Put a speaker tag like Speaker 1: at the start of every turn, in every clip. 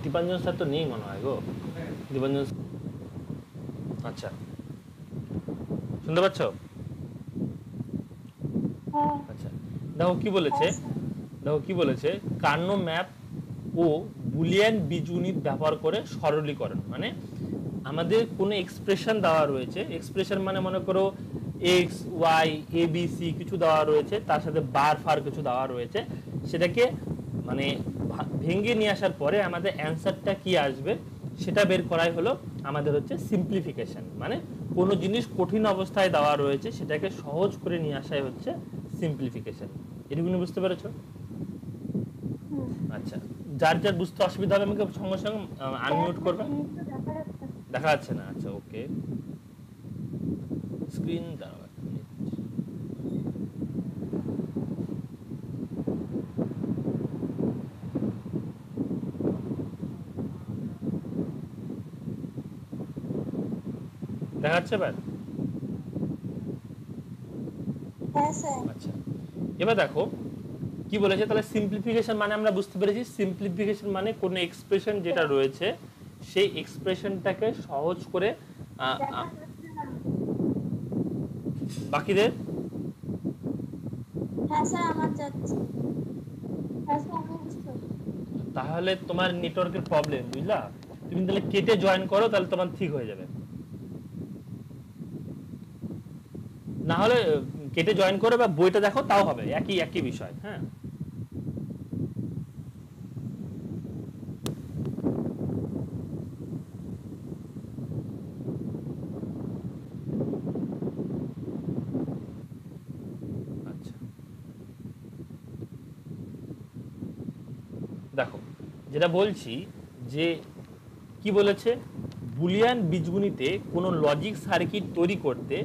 Speaker 1: Dipanjan sir তো নেই মনে হয় গো। দীপাঞ্জন, আচ্ছা শুনতে পাচ্ছ?
Speaker 2: হ্যাঁ
Speaker 1: আচ্ছা দেখো কি বলেছে,
Speaker 2: হ্যাঁ স্যার।
Speaker 1: দেখো কি বলেছে, কার্নো ম্যাপ ও বুলিয়ান বীজগণিত ব্যবহার করে সরলীকরণ, মানে আমাদের কোনো এক্সপ্রেশন দেওয়া রয়েছে, এক্সপ্রেশন মানে মনে করো x Y A B C কিছু দেওয়া রয়েছে, তার সাথে বার ফার কিছু দেওয়া রয়েছে, সেটাকে মানে ভেঙে নিয়ে আসার পরে আমাদের অ্যান্সারটা কি আসবে সেটা বের করাই হলো আমাদের হচ্ছে সিম্পলিফিকেশন। মানে কোনো জিনিস কঠিন অবস্থায় দেওয়া রয়েছে সেটাকে সহজ করে নিয়ে আসাই হচ্ছে সিম্পলিফিকেশন। এটুকুনি বুঝতে পেরেছো?
Speaker 2: হুম।
Speaker 1: আচ্ছা, যার যার বুঝতে অসুবিধা হবে আমাকে সঙ্গে সঙ্গে আনমিউট করবে।
Speaker 2: জিনিসটা দেখা যাচ্ছে।
Speaker 1: দেখা যাচ্ছে না? আচ্ছা ওকে, স্ক্রিন দাঁড়াও এক মিনিট। দেখা যাচ্ছে এবার?
Speaker 2: হ্যাঁ স্যার।
Speaker 1: আচ্ছা এবার দেখো কি বলেছে, তাহলে সিম্পলিফিকেশন মানে আমরা বুঝতে পেরেছি, সিম্পলিফিকেশন মানে কোনো এক্সপ্রেশন যেটা রয়েছে সেই এক্সপ্রেশনটাকে সহজ করে
Speaker 2: দেখা যাচ্ছে না।
Speaker 1: বাকিদের।
Speaker 2: হ্যাঁ স্যার আমার যাচ্ছে। হ্যাঁ স্যার আমি বুঝতে পারছি।
Speaker 1: তাহলে তোমার নেটওয়ার্কের প্রবলেম, বুঝলা? তুমি তাহলে কেটে জয়েন করো, তাহলে তোমার ঠিক হয়ে যাবে। না হলে কেটে জয়েন করো বা বইটা দেখো, তাও হবে, একই একই বিষয়। হ্যাঁ আচ্ছা দেখো যেটা বলছি যে কি বলেছে, বুলিয়ান বীজগণিতে কোনো লজিক সার্কিট তৈরি করতে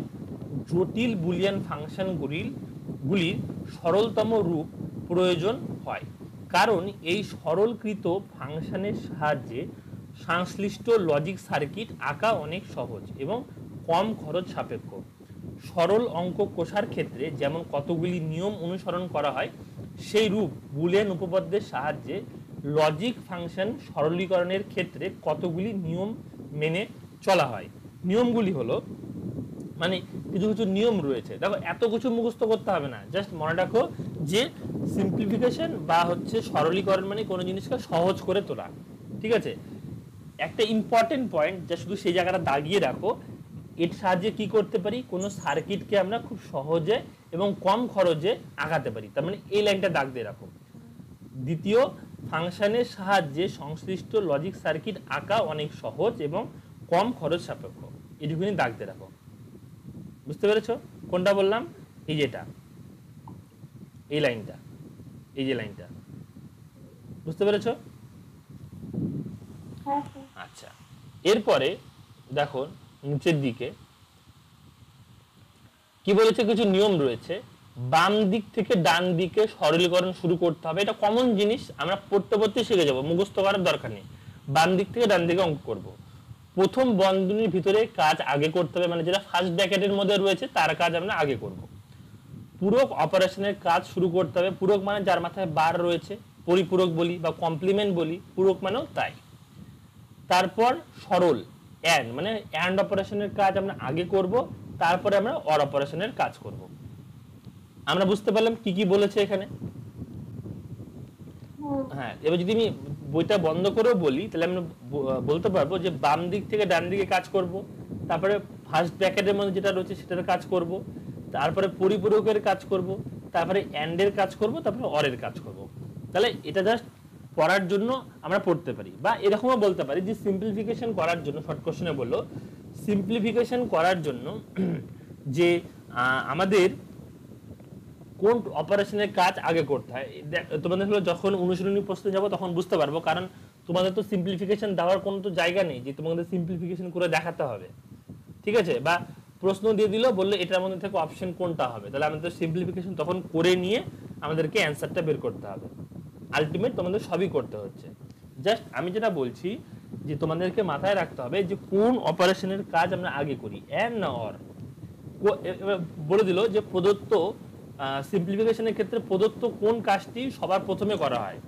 Speaker 1: জটিল বুলিয়ান ফাংশনগুলির সরলতম রূপ প্রয়োজন হয়, কারণ এই সরলকৃত ফাংশনের সাহায্যে সংশ্লিষ্ট লজিক সার্কিট আঁকা অনেক সহজ এবং কম খরচ সাপেক্ষ। সরল অঙ্ক কষার ক্ষেত্রে যেমন কতগুলি নিয়ম অনুসরণ করা হয়, সেই রূপ বুলিয়ান উপপাদ্যের সাহায্যে লজিক ফাংশন সরলীকরণের ক্ষেত্রে কতগুলি নিয়ম মেনে চলা হয়। নিয়মগুলি হলো, মানে কিছু কিছু নিয়ম রয়েছে, দেখো এত কিছু মুখস্থ করতে হবে না, জাস্ট মনে রাখো যে সিম্পলিফিকেশন বা হচ্ছে সরলীকরণ মানে কোনো জিনিসকে সহজ করে তোলা। ঠিক আছে, একটা ইম্পর্টেন্ট পয়েন্ট যা শুধু সেই জায়গাটা দাগিয়ে রাখো, এর সাহায্যে কি করতে পারি, কোনো সার্কিটকে আমরা খুব সহজে এবং কম খরচে আঁকাতে পারি, তার মানে এই লাইনটা দাগ দিয়ে রাখো। দ্বিতীয়, ফাংশনের সাহায্যে সংশ্লিষ্ট লজিক সার্কিট আঁকা অনেক সহজ এবং কম খরচ সাপেক্ষ, এটুকুনি দাগ দিয়ে রাখো। বুঝতে পেরেছো কোনটা বললাম? এই যেটা, এই লাইনটা, এই যে লাইনটা, বুঝতে পেরেছো?
Speaker 2: হ্যাঁ স্যার।
Speaker 1: আচ্ছা এরপরে দেখো নিচের দিকে কি বলেছে, কিছু নিয়ম রয়েছে। বাম দিক থেকে ডান দিকে সরলীকরণ শুরু করতে হবে, এটা কমন জিনিস, আমরা পড়তে পড়তে শিখে যাবো, মুখস্থ করার দরকার নেই। বাম দিক থেকে ডান দিকে অঙ্ক করব। প্রথম বন্ধনীর ভিতরে কাজ আগে করতে হবে, মানে যেটা ফার্স্ট ব্র্যাকেটের মধ্যে রয়েছে তার কাজ আমরা আগে করব। পূরক অপারেশনের কাজ শুরু করতে হবে। পূরক মানে যার মাথায় বার রয়েছে, পরিপূরক বলি বা কমপ্লিমেন্ট বলি, পূরক মানেও তাই। তারপর সরল অ্যান্ড, মানে অ্যান্ড অপারেশনের কাজ আমরা আগে করব, তারপরে আমরা অর অপারেশনের কাজ করব। আমরা বুঝতে পারলাম কি কি বলেছে এখানে। হ্যাঁ এবার যদি আমি বইটা বন্ধ করেও বলি তাহলে আমরা বলতে পারবো যে বাম দিক থেকে ডান দিকে কাজ করব, তারপরে ফার্স্ট ব্র্যাকেটের মধ্যে যেটা রয়েছে সেটার কাজ করব, তারপরে পরিপূরকের কাজ করব, তারপরে অ্যান্ডের কাজ করব, তারপরে অরের কাজ করব। তাহলে এটা জাস্ট পড়ার জন্য আমরা পড়তে পারি, বা এরকমও বলতে পারি যে সিম্পলিফিকেশন করার জন্য, শর্ট কোশ্চেনে বললো সিম্পলিফিকেশন করার জন্য যে আমাদের কোন অপারেশনের কাজ আগে করতে হয়। তোমাদের হলো যখন অনুশীলনী প্রশ্নে যাব তখন বুঝতে পারবো, কারণ তোমাদের তো সিম্পলিফিকেশন দেওয়ার কোনো তো জায়গা নেই যে তোমাদের সিম্পলিফিকেশন করে দেখাতে হবে। ঠিক আছে, বা প্রশ্ন দিয়ে দিল, বললো এটার মধ্যে থেকে অপশন কোনটা হবে, তাহলে আমাদের সিম্পলিফিকেশন তখন করে নিয়ে আমাদেরকে অ্যান্সারটা বের করতে হবে। আলটিমেট তোমাদের সবই করতে হচ্ছে। জাস্ট আমি যেটা বলছি যে তোমাদেরকে মাথায় রাখতে হবে যে কোন অপারেশনের কাজ আমরা আগে করি, অ্যান্ড না অর। বলে দিল যে প্রদত্ত সিম্পলিফিকেশনের ক্ষেত্রে প্রদত্ত কোন কাজটি সবার প্রথমে করা হয়।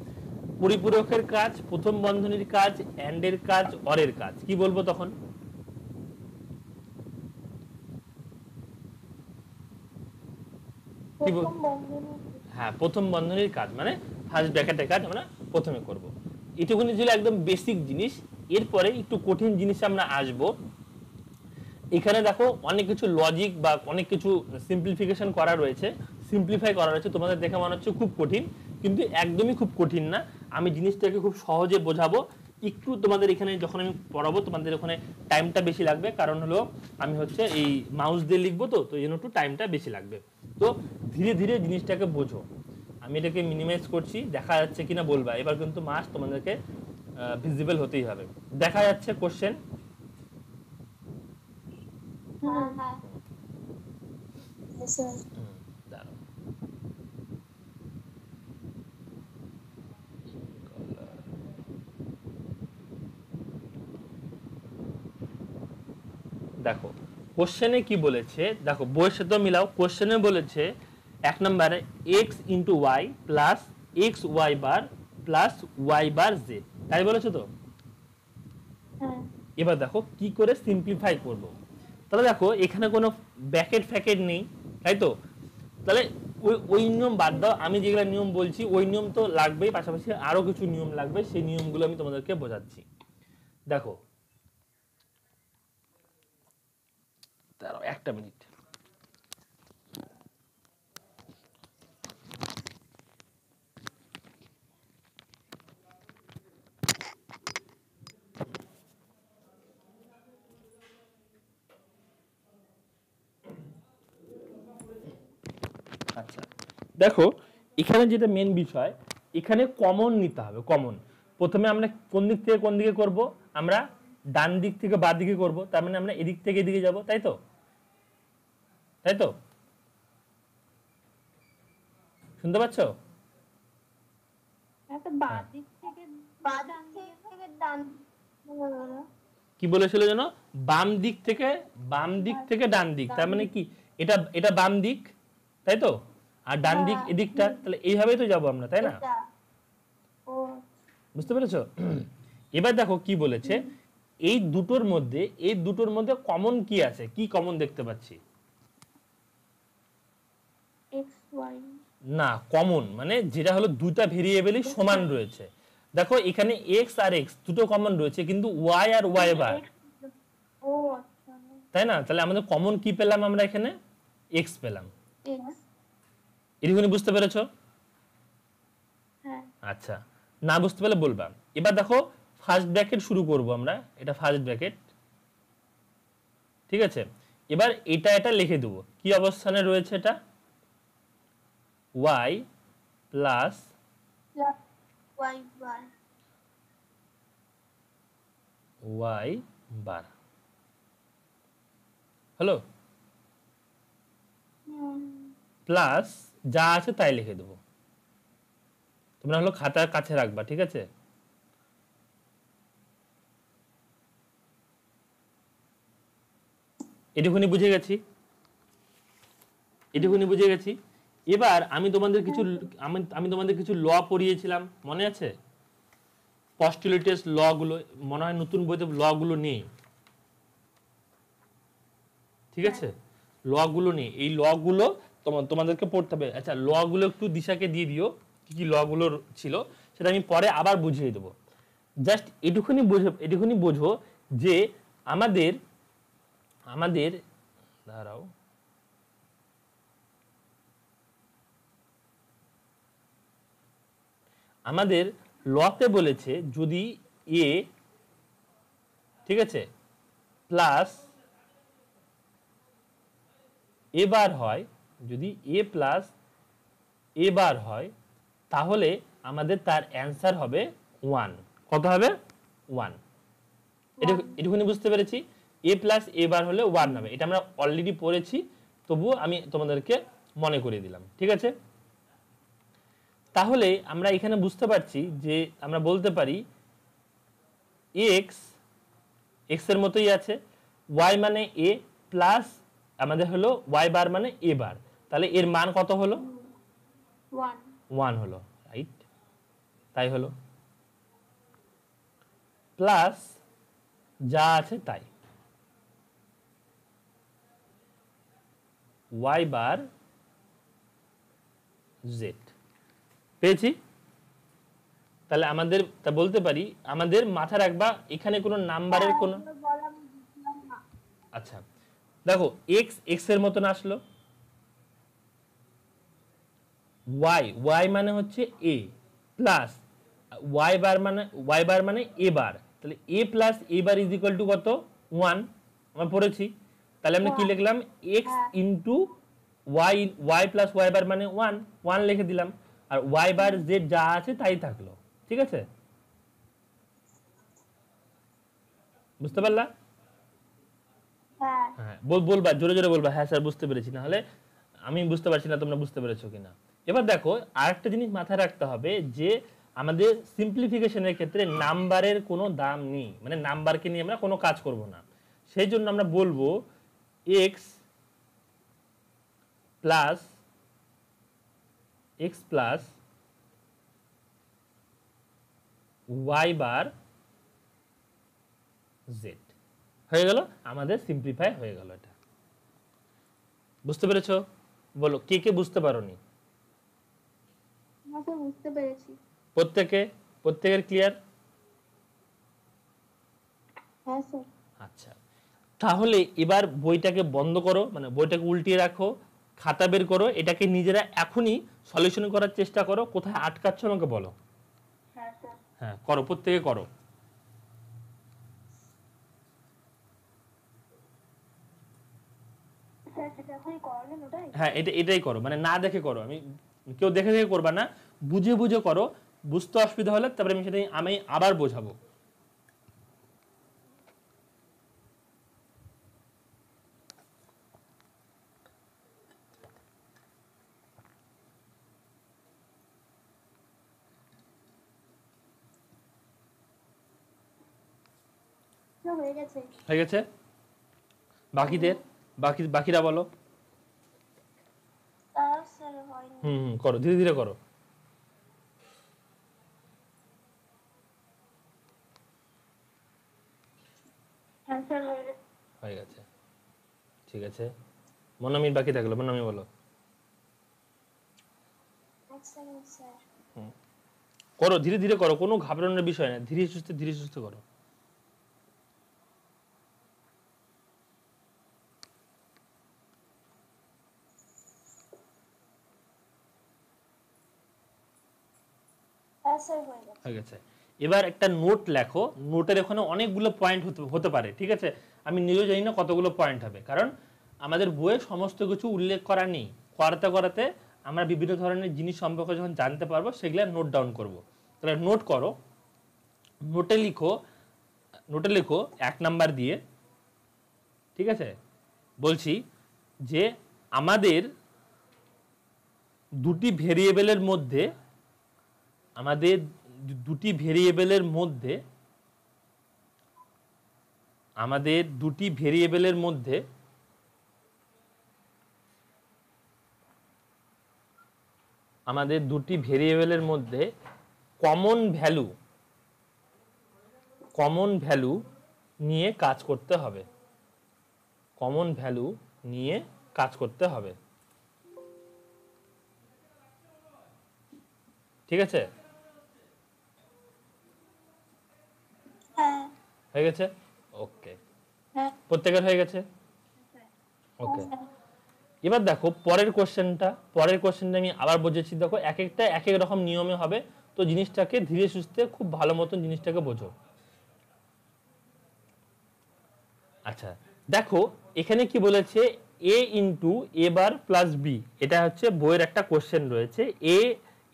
Speaker 1: পরিপূরকের কাজ, প্রথম বন্ধনীর কাজ, এন্ড এর কাজ, অর এর কাজ, কি বলবো তখন? কি
Speaker 2: প্রথম বন্ধনী।
Speaker 1: হ্যাঁ, প্রথম বন্ধনীর কাজ মানে ফার্স্ট ব্র্যাকেটের কাজ আমরা প্রথমে করব। এটুকুনি ছিল একদম বেসিক জিনিস। এরপরে একটু কঠিন জিনিসে আমরা আসব। এখানে দেখো অনেক কিছু লজিক বা অনেক কিছু সিম্পলিফিকেশন করা রয়েছে, সিম্পলিফাই করা রয়েছে। তোমাদের দেখে মনে হচ্ছে খুব কঠিন, কিন্তু একদমই খুব কঠিন না। আমি জিনিসটাকে খুব সহজে বোঝাবো। একটু তোমাদের এখানে যখন আমি পড়াবো তোমাদের ওখানে টাইমটা বেশি লাগবে, কারণ হলো আমি হচ্ছে এই মাউস দিয়ে লিখবো, তো এই জন্য একটু টাইমটা বেশি লাগবে। তো ধীরে ধীরে জিনিসটাকে বোঝো। আমি এটাকে মিনিমাইজ করছি, দেখা যাচ্ছে কিনা বলবা। এবার কিন্তু মাস তোমাদেরকে ভিজিবল হতেই হবে। দেখা যাচ্ছে কোশ্চেন?
Speaker 2: হ্যাঁ হ্যাঁ স্যার।
Speaker 1: দাঁড়াও। দেখো কোশ্চেনে কি বলেছে, দেখো বইয়ের সাথে মিলাও। কোশ্চেনে বলেছে এক নম্বরে X into Y plus X Y bar plus Y bar Z, তাই বলেছে তো?
Speaker 2: হ্যাঁ
Speaker 1: এবার দেখো কি করে সিম্পলিফাই করব। তাহলে দেখো এখানে কোনো ব্র্যাকেট ফ্যাকেট নেই, তাই তো? তাহলে ওই নিয়ম বাদ দাও, আমি যেগুলো নিয়ম বলছি ওই নিয়ম তো লাগবেই, পাশাপাশি আরো কিছু নিয়ম লাগবে, সেই নিয়মগুলো আমি তোমাদেরকে বোঝাচ্ছি। দেখো দাঁড়াও একটা মিনিট। আচ্ছা দেখো এখানে যেটা মেন বিষয়, এখানে কমন নিতে হবে। কমন প্রথমে আমরা কোন দিক থেকে কোন দিকে করব? আমরা ডান দিক থেকে বাঁ দিকে করব, তার মানে আমরা এদিক থেকে এদিকে যাব, তাই তো? তাই তো? শুনতে পাচ্ছ?
Speaker 2: একটা বাঁ দিক থেকে ডান দিকে।
Speaker 1: কি বলেছিল যেন? বাম দিক থেকে ডান দিক, তার মানে কি এটা এটা বাম দিক, তাই তো? আর ডান দিক এদিকটা, তাহলে এইভাবেই তো যাবো আমরা, তাই না?
Speaker 2: ও
Speaker 1: বুঝতে পেরেছো? এবার দেখো কি বলেছে, এই দুটোর মধ্যে কমন কি আছে? কি কমন দেখতে পাচ্ছি?
Speaker 2: X Y.
Speaker 1: না, কমন মানে যেটা হলো দুটা ভেরিয়েবলই সমান রয়েছে। দেখো এখানে এক্স আর এক্স দুটো কমন রয়েছে, কিন্তু ওয়াই আর ওয়াই বার,
Speaker 2: ও আচ্ছা।
Speaker 1: তাই না? তাহলে আমাদের কমন কি পেলাম আমরা এখানে? এক্স পেলাম।
Speaker 2: এক্স।
Speaker 1: এটুকুনি বুঝতে পেরেছো?
Speaker 2: হ্যাঁ
Speaker 1: আচ্ছা, না বুঝতে পারলে বলবা। এবার দেখো ফার্স্ট ব্র্যাকেট শুরু করব আমরা, এটা ফার্স্ট ব্র্যাকেট, ঠিক আছে? এবার এটা লিখে দেবো। কি অবস্থানে রয়েছে এটা? y প্লাস
Speaker 2: ওয়াই বার।
Speaker 1: ওয়াই বার হলো, প্লাস যা আছে তাই লিখে দেবো। তোমরা হলো খাতার কাছে রাখবা, ঠিক আছে? এটুকুনি বুঝে গেছি, এটুকুনি বুঝে গেছি। এবার আমি তোমাদের কিছু ল পড়িয়েছিলাম, মনে আছে? পস্টুলেটস ল গুলো, মনে হয় নতুন বইতে ল গুলো নেই, ঠিক আছে? ল গুলো নেই, এই ল গুলো তোমাদেরকে পড়তে হবে। আচ্ছা, ল গুলো একটু দিশাকে দিয়ে দিও, কি কি ল গুলো ছিল সেটা আমি পরে আবার বুঝিয়ে দেবো। জাস্ট এটুকুনি বোঝো যে আমাদের আমাদের দাঁড়াও, আমাদের লতে বলেছে যদি এ, ঠিক আছে, প্লাস এ বার হয়, যদি এ প্লাস এ বার হয়, তাহলে আমাদের তার অ্যান্সার হবে 1। কত হবে? 1। এটুকুনি বুঝতে পেরেছি। এ প্লাস এ বার হলে 1 হবে, এটা আমরা অলরেডি পড়েছি, তবুও আমি তোমাদেরকে মনে করিয়ে দিলাম, ঠিক আছে? তাহলে আমরা এখানে বুঝতে পারছি যে আমরা বলতে পারি এক্স এর মতোই আছে, ওয়াই মানে এ প্লাস আমাদের হলো ওয়াই বার মানে এ বার, তাহলে এর মান কত হলো?
Speaker 2: 1।
Speaker 1: 1 হলো, রাইট? তাই হলো। প্লাস যা আছে তাই, y বার z। পেয়েছি? তাহলে আমাদের তা বলতে পারি আমাদের মাথা রাখবা এখানে কোনো নাম্বারের কোনো,
Speaker 2: বলা আমি বুঝলাম না।
Speaker 1: আচ্ছা দেখো এক্স এক্স এর মতন আসলো, y মানে হচ্ছে a প্লাস y বার মানে a বার, তাহলে a plus a bar is equal to কত? 1 আমরা পড়েছি। তাহলে আমরা কি লিখলাম? x into y plus y বার মানে 1 1 লিখে দিলাম, আর y বার z যা আছে তাই থাকলো। ঠিক আছে, বুঝতে পারলা?
Speaker 2: হ্যাঁ
Speaker 1: হ্যাঁ বলবা, জোরে জোরে বলবা হ্যাঁ স্যার বুঝতে পেরেছি, না হলে আমি বুঝতে পারছি না তোমরা বুঝতে পেরেছো কিনা। এবার দেখো আরেকটা জিনিস মাথায় রাখতে হবে যে আমাদের সিম্পলিফিকেশনের ক্ষেত্রে নাম্বারের কোনো দাম নেই, মানে নাম্বারকে নিয়ে আমরা কোনো কাজ করব না। সেই জন্য আমরা বলবো x plus Y bar Z হয়ে গেল, আমাদের সিম্পলিফাই হয়ে গেল। এটা বুঝতে পেরেছো? বলো কে কে বুঝতে পারোনি?
Speaker 2: আমি বুঝতে পেরেছি।
Speaker 1: প্রত্যেকের ক্লিয়ার?
Speaker 2: হ্যাঁ স্যার।
Speaker 1: আচ্ছা তাহলে এবার বইটাকে বন্ধ করো, মানে বইটাকে উল্টিয়ে রাখো, খাতা বের করো, এটাকে নিজেরা এখনই সলিউশন করার চেষ্টা করো। কোথায় আটকাচ্ছ আমাকে বলো।
Speaker 2: হ্যাঁ স্যার।
Speaker 1: হ্যাঁ করো, প্রত্যেকে করো।
Speaker 2: স্যার সেটা এখনই করলেন ওটাই?
Speaker 1: হ্যাঁ এটাই করো, মানে না দেখে করো, আমি কেউ দেখে দেখে করবা না, বুঝে বুঝে করো। বুঝতে অসুবিধা হলে তারপরে আমি আবার বোঝাবো।
Speaker 2: হয়ে গেছে।
Speaker 1: হয়ে গেছে? বাকিরা বলো।
Speaker 2: স্যার হয়নি।
Speaker 1: করো, ধীরে ধীরে করো।
Speaker 2: হ্যাঁ স্যার হয়ে গেছে।
Speaker 1: হয়ে গেছে, ঠিক আছে। মনামির বাকি থাকলো, মনামি বলো।
Speaker 2: স্যার
Speaker 1: করো, ধীরে ধীরে করো, কোনো ঘাবড়ানোর বিষয় না, ধীরে সুস্থে করো। হয়ে গেছে। এবার একটা নোট লেখো, নোটের ওখানে অনেকগুলো পয়েন্ট হতে পারে, ঠিক আছে? আমি নিজেও জানি না কতগুলো পয়েন্ট হবে, কারণ আমাদের বইয়ে সমস্ত কিছু উল্লেখ করা নেই। করাতে করাতে আমরা বিভিন্ন ধরনের জিনিস সম্পর্কে যখন জানতে পারবো সেগুলো নোট ডাউন করব। তাহলে নোট করো, নোটে লিখো 1 নাম্বার দিয়ে, ঠিক আছে? বলছি যে আমাদের দুটি ভেরিয়েবলের মধ্যে আমাদের দুটি ভেরিয়েবলের মধ্যে কমন ভ্যালু নিয়ে কাজ করতে হবে। ঠিক আছে?
Speaker 2: হ্যাঁ
Speaker 1: হয়ে গেছে? ওকে,
Speaker 2: হ্যাঁ
Speaker 1: প্রত্যেকের হয়ে গেছে? ওকে, এবার দেখো পরের কোশ্চেনটা আমি আবার বুঝেছি। দেখো এক একটা এক এক রকম নিয়মে হবে, তো জিনিসটাকে ধীরে সুস্থে খুব ভালো মতন জিনিসটাকে বোঝো। আচ্ছা দেখো এখানে কি বলেছে, a into A bar plus B, এটা হচ্ছে বইয়ের একটা কোশ্চেন রয়েছে, a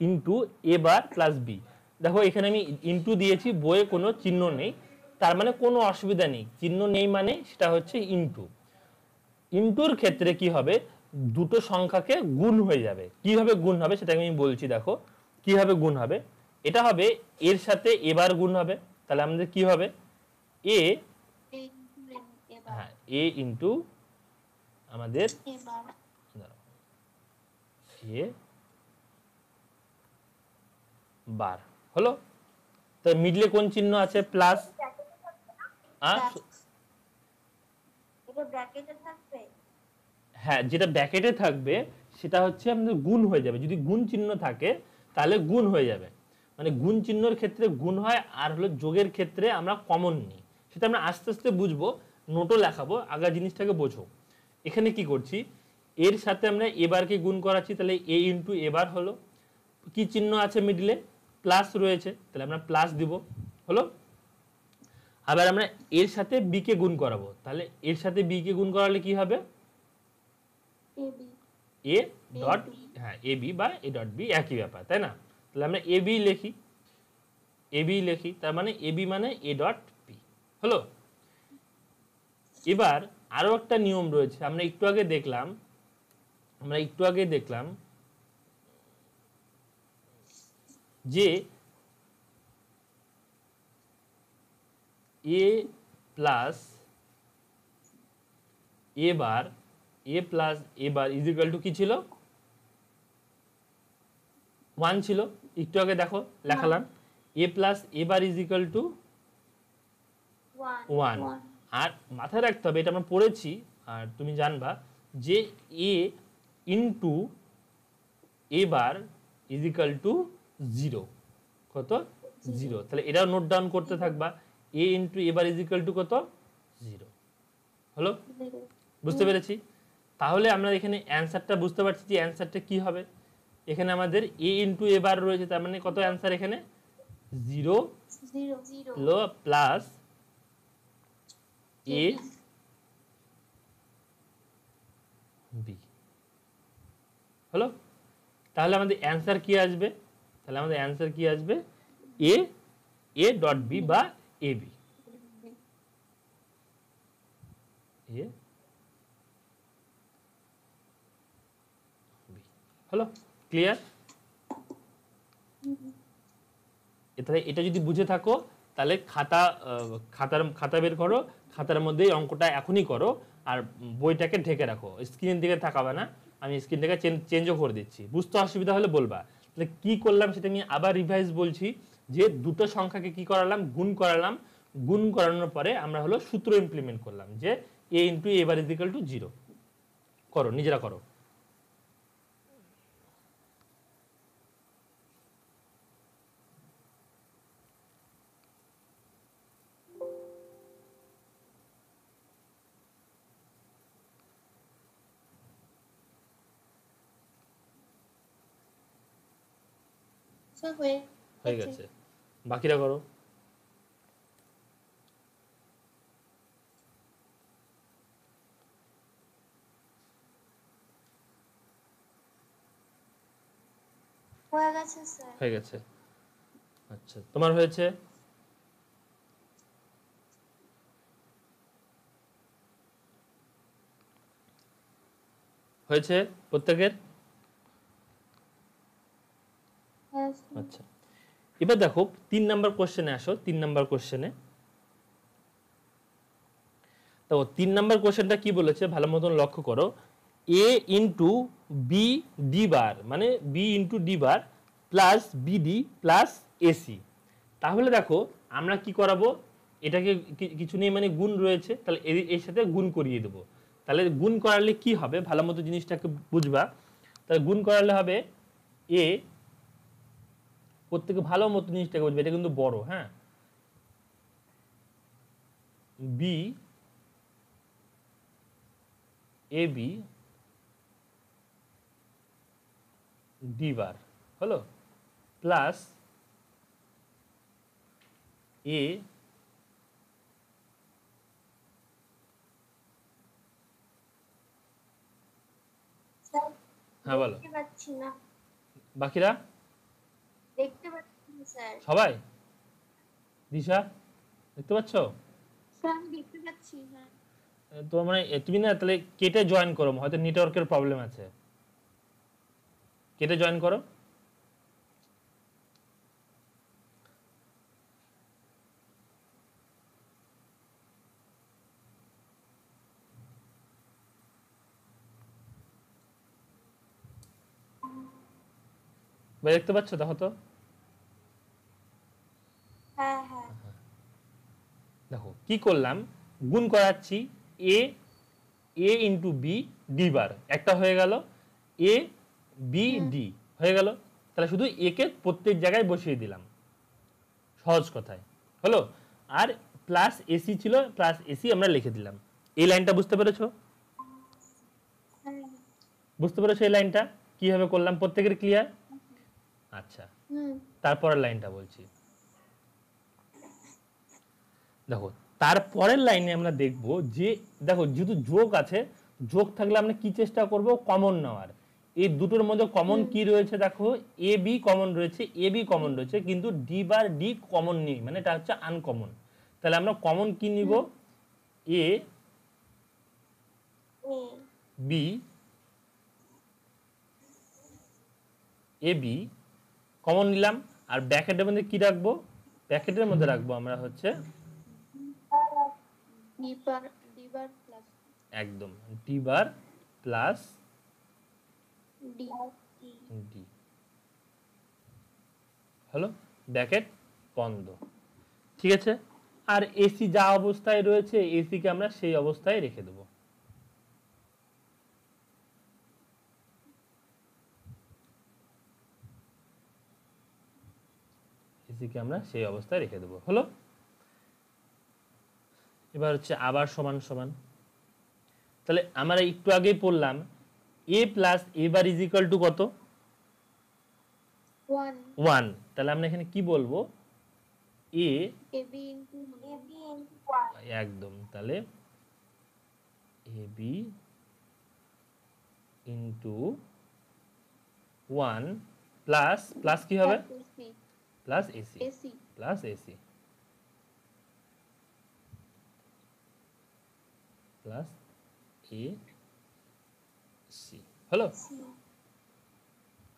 Speaker 1: into A bar plus B. দেখো এখানে আমি ইন্টু দিয়েছি, বইয়ে কোনো চিহ্ন নেই, তার মানে কোনো অসুবিধা নেই, চিহ্ন নেই মানে সেটা হচ্ছে ইন্টু। ইন্টুর ক্ষেত্রে কি হবে, দুটো সংখ্যাকে গুণ হয়ে যাবে। কিভাবে গুণ হবে সেটা আমি বলছি, দেখো কিভাবে গুণ হবে। এটা হবে এর সাথে এবার গুণ হবে, তাহলে আমাদের কি হবে, এ, হ্যাঁ এ ইন্টু আমাদের এ বার হলো। তো মিডলে কোন চিহ্ন আছে? প্লাস। আর
Speaker 2: এটা ব্র্যাকেটে থাকবে।
Speaker 1: হ্যাঁ, যেটা ব্র্যাকেটে থাকবে সেটা হচ্ছে আমাদের গুণ হয়ে যাবে। যদি গুণ চিহ্ন থাকে তাহলে গুণ হয়ে যাবে, মানে গুণ চিহ্নের ক্ষেত্রে গুণ হয়, আর হলো যোগের ক্ষেত্রে আমরা কমন নিই। সেটা আমরা আস্তে আস্তে বুঝবো, নোটও লেখাবো, আগে জিনিসটাকে বোঝো। এখানে কি করছি, এর সাথে আমরা এবারকে গুণ করাচ্ছি, তাহলে এ ইন্টু এবার হলো, কি চিহ্ন আছে মিডলে, প্লাস রয়েছে, তাহলে আমরা প্লাস দিব, হলো। আবার আমরা এর সাথে বি কে গুণ করাবো, তাহলে এর সাথে বি কে গুণ করালে কি হবে,
Speaker 2: এবি
Speaker 1: এ ডট, হ্যাঁ এ বি বা এ ডট বি একই ব্যাপার, তাই না? তাহলে আমরা এ বি লিখি, এ বি লিখি, তার মানে এ বি মানে এ ডট বি, হলো। এবার আরো একটা নিয়ম রয়েছে, আমরা একটু আগে দেখলাম যে A plus A bar, A plus A bar is equal to কি ছিল, 1 ছিল, একটু আগে দেখো লেখালাম, A plus A bar is equal to 1। আর মাথায় রাখতে হবে, এটা আমরা পড়েছি আর তুমি জানবা যে A into A bar is equal to 0, কত, 0। তাহলে এটাও নোট ডাউন করতে থাকবা, A into A bar is equal to কত, 0, হলো। বুঝতে পেরেছি? তাহলে আমরা এখানে অ্যান্সারটা বুঝতে পারছি যে অ্যান্সারটা কি হবে। এখানে আমাদের এ ইন্টু এ বার রয়েছে, তার মানে কত অ্যান্সার এখানে, 0 হলো প্লাস এ বি, হলো। তাহলে আমাদের অ্যান্সার কি আসবে, এ এ ডট বি বা এ বি, এ বি, হলো। ক্লিয়ার? তাহলে এটা যদি বুঝে থাকো তাহলে খাতা বের করো, খাতার মধ্যে অঙ্কটা এখনই করো, আর বইটাকে ঢেকে রাখো, স্ক্রিনের দিকে তাকাবে না। আমি স্ক্রিনটাকে চেঞ্জও করে দিচ্ছি, বুঝতে অসুবিধা হলে বলবা। তাহলে কি করলাম সেটা আমি আবার রিভাইজ বলছি, যে দুটো সংখ্যাকে কি করালাম, গুণ করালাম, গুণ করানোর পরে আমরা হলো সূত্র ইমপ্লিমেন্ট করলাম, যে A into A bar is equal to 0। করো, নিজেরা করো। হয়ে গেছে, বাকিরা করো। হয়ে গেছে, আচ্ছা তোমার হয়েছে? হয়েছে প্রত্যেকের? আচ্ছা, এবার দেখো 3 নাম্বার কোশ্চেনে আসো। 3 নাম্বার কোশ্চেনে তো 3 নাম্বার কোশ্চেনটা কি বলেছে ভালো মতন লক্ষ্য করো, এ ইন্টু বি ডি বার, মানে বি ইন্টু ডি বার প্লাস বিডি প্লাস এসি। তাহলে দেখো আমরা কি করাবো, এটাকে কিছু নেই মানে গুণ রয়েছে, তাহলে এর সাথে গুণ করিয়ে দেবো। তাহলে গুণ করালে কি হবে, ভালো মতো জিনিসটাকে বুঝবা। তাহলে গুণ করালে হবে এ, প্রত্যেকে ভালো মতো জিনিসটাকে বুঝবে, এটা কিন্তু বড়, হ্যাঁ, বি এ বি ডি বার, হলো, প্লাস এ হ্যাঁ বলো, বাকিরা সবাই, দিশা দেখতে পাচ্ছ? তো মানে তুমি না তাহলে কেটে জয়েন করো, হয়তো নেটওয়ার্কের প্রবলেম আছে, কেটে জয়েন করো। ভাই দেখতে পাচ্ছ, দেখো তো। দেখো কি করলাম, গুণ করাচ্ছি, এ এ ইন্টু বি ডি বার একটা হয়ে গেল, এ বি ডি হয়ে গেল। তাহলে শুধু একে প্রত্যেক জায়গায় বসিয়ে দিলাম, সহজ কথায় হলো। আর প্লাস এসি ছিল, প্লাস এসি আমরা লিখে দিলাম। এই লাইনটা বুঝতে পেরেছো?
Speaker 2: হ্যাঁ।
Speaker 1: বুঝতে পেরেছো এই লাইনটা কিভাবে করলাম? প্রত্যেকের ক্লিয়ার? আচ্ছা, তারপরের লাইনটা বলছি। দেখো তারপরের লাইনে আমরা দেখব যে, দেখো যেহেতু যোগ আছে, যোগ থাকলে আমরা কি চেষ্টা করব, কমন নেওয়ার। এই দুটোর মধ্যে কমন কি রয়েছে, দেখো এ বি কমন রয়েছে, এ বি কমন রয়েছে, কিন্তু ডি বার ডি কমন নেই, মানে এটা হচ্ছে আনকমন। তাহলে আমরা কমন কি নিব, এ বি, এ বি কমন নিলাম। আর ব্র্যাকেটের মধ্যে কি রাখবো, ব্র্যাকেটের মধ্যে রাখবো আমরা হচ্ছে একদম ডি বার প্লাস
Speaker 2: ডি
Speaker 1: ডি হলো, ব্র্যাকেট বন্ধ। ঠিক আছে, আর এসি যা অবস্থায় রয়েছে এসি কে আমরা সেই অবস্থায় রেখে দেবো। এসি কে আমরা সেই অবস্থায় রেখে দেবো, হলো। এবার হচ্ছে আবার সমান সমান। তাহলে আমরা একটু আগেই পড়লাম A plus A bar is equal to কত, 1। তাহলে আমরা এখানে কি বলবো, এ একদম, তাহলে A B into 1 plus plus কি হবে, plus AC, plus AC plus A C, হলো,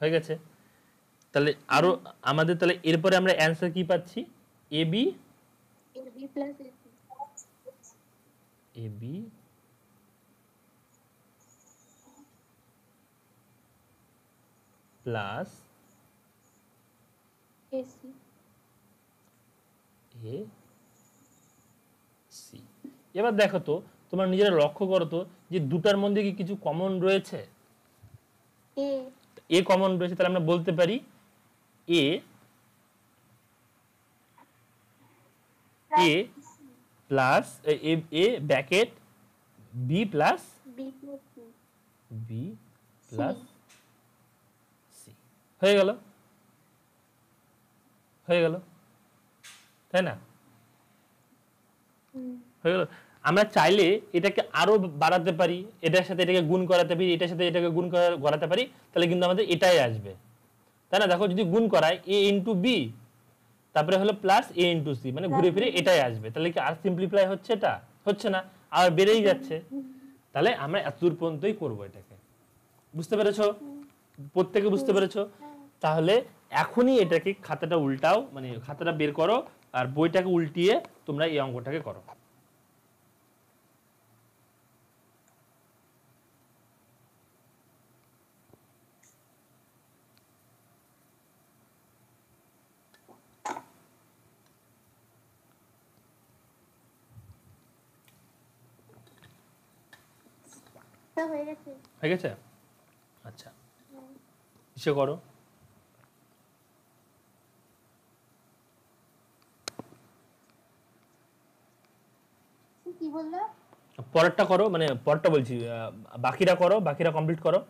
Speaker 1: হয়ে গেছে। তাহলে আরো আমাদের তাহলে এরপরে আমরা অ্যান্সার কি পাচ্ছি, A B A B plus A C. এবার দেখো তো, তোমরা নিজেরা লক্ষ্য করো তো যে দুটার মধ্যে কি কিছু কমন রয়েছে, এ কমন রয়েছে। তাহলে আমরা বলতে পারি A A plus A bracket B plus B plus C হয়ে গেল, হয়ে গেল, তাই না? হয়ে গেল। আমরা চাইলে এটাকে আরো বাড়াতে পারি, এটার সাথে এটাকে গুণ করাতে পারি, এটার সাথে এটাকে গুণ করাতে পারি, তাহলে কিন্তু আমাদের এটাই আসবে, তাই না? দেখো যদি গুণ করায় এ ইন্টু বি, তারপরে হলো প্লাস এ ইন্টু সি, মানে ঘুরে ফিরে এটাই আসবে। তাহলে কি আর সিম্পলিফাই হচ্ছে? এটা হচ্ছে না, আর বেড়েই যাচ্ছে। তাহলে আমরা এতদূর পর্যন্তই করবো এটাকে। বুঝতে পেরেছো? প্রত্যেকে বুঝতে পেরেছো? তাহলে এখনই এটাকে খাতাটা উল্টাও, মানে খাতাটা বের করো আর বইটাকে উল্টিয়ে তোমরা এই অঙ্কটাকে করো। হয়ে গেছে? আচ্ছা, কিসে করো?
Speaker 2: কি বললা?
Speaker 1: পরেরটা করো, মানে পরেরটা বলছি, বাকিরা করো, বাকিরা কমপ্লিট করো,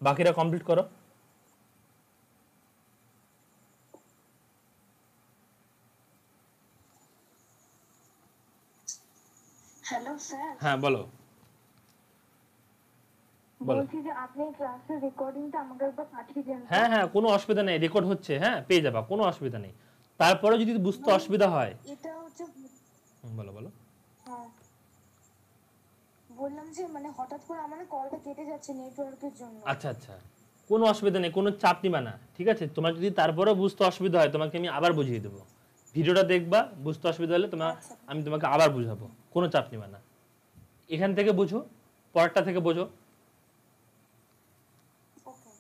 Speaker 1: বাকিরা কমপ্লিট করো।
Speaker 2: হ্যালো স্যার,
Speaker 1: হ্যাঁ বলো, বলো।
Speaker 2: বলছি যে আপনি ক্লাসের রেকর্ডিংটা আমাকে একবার পাঠিয়ে দেন।
Speaker 1: হ্যাঁ হ্যাঁ, কোনো অসুবিধা নেই, রেকর্ড হচ্ছে, হ্যাঁ পেয়ে যাবা, কোনো অসুবিধা নেই। তারপরে যদি বুঝতে অসুবিধা হয়,
Speaker 2: এটা হচ্ছে
Speaker 1: বলো বলো।
Speaker 2: হ্যাঁ, বললাম যে মানে হঠাৎ করে আমার কলটা কেটে যাচ্ছে নেটওয়ার্কের জন্য।
Speaker 1: আচ্ছা আচ্ছা, কোনো অসুবিধা নেই, কোনো চাপ নিবা না, ঠিক আছে? তোমার যদি তারপরেও বুঝতে অসুবিধা হয়, তোমাকে আমি আবার বুঝিয়ে দেবো। ভিডিওটা দেখবা, বুঝতে অসুবিধা হলে তোমার আমি তোমাকে আবার বুঝাবো, কোনো চাপ নিবা না। এখান থেকে বুঝো, পরেরটা থেকে বোঝো।
Speaker 2: ওকে।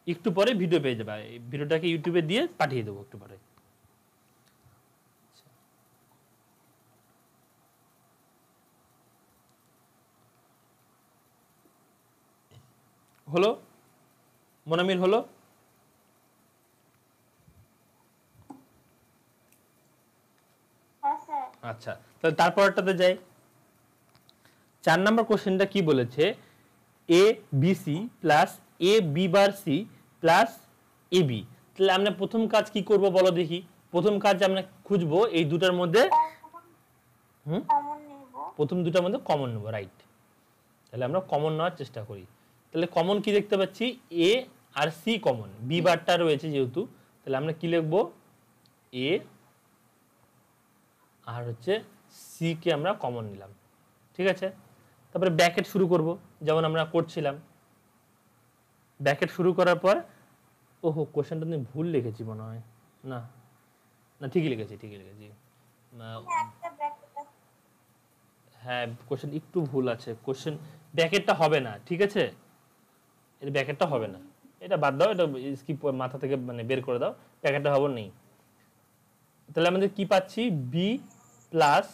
Speaker 1: একটু পরে ভিডিও পেয়ে যাবে, এই ভিডিওটাকে ইউটিউবে দিয়ে পাঠিয়ে দেবো একটু পরে। হলো মোনামিল, হলো?
Speaker 2: হ্যাঁ স্যার।
Speaker 1: আচ্ছা, তাহলে তারপরটাতে যাই। 4 নম্বর কোশ্চেনটা কি বলেছে, এ B C plus A B bar C plus A B. তাহলে আমরা প্রথম কাজ কি করব বলো দেখি। প্রথম কাজ আমরা খুঁজবো এই দুটার মধ্যে
Speaker 2: কমন নেব।
Speaker 1: প্রথম দুটার মধ্যে কমন নেব, রাইট। তাহলে আমরা কমন নেওয়ার চেষ্টা করি। তাহলে কমন কি দেখতে পাচ্ছি, এ আর সি কমন, বি বারটা রয়েছে যেহেতু, তাহলে আমরা কি লিখবো, এ আর হচ্ছে সি কে আমরা কমন নিলাম, ঠিক আছে। তারপরে ব্র্যাকেট শুরু করব যেমন আমরা করছিলাম। ব্র্যাকেট শুরু করার পর, ওহো কোশ্চেনটা আমি ভুল লিখেছি মনে হয়, না না ঠিকই লিখেছি, ঠিকই লিখেছি।
Speaker 2: একটা ব্র্যাকেট আছে।
Speaker 1: হ্যাঁ কোশ্চেন একটু ভুল আছে, কোশ্চেন ব্র্যাকেটটা হবে না, ঠিক আছে, এর ব্র্যাকেটটা হবে না, এটা বাদ দাও, এটা স্কিপ মাথা থেকে মানে বের করে দাও, ব্র্যাকেটটা হবে নেই। তাহলে আমাদের কি পাচ্ছি, বি প্লাস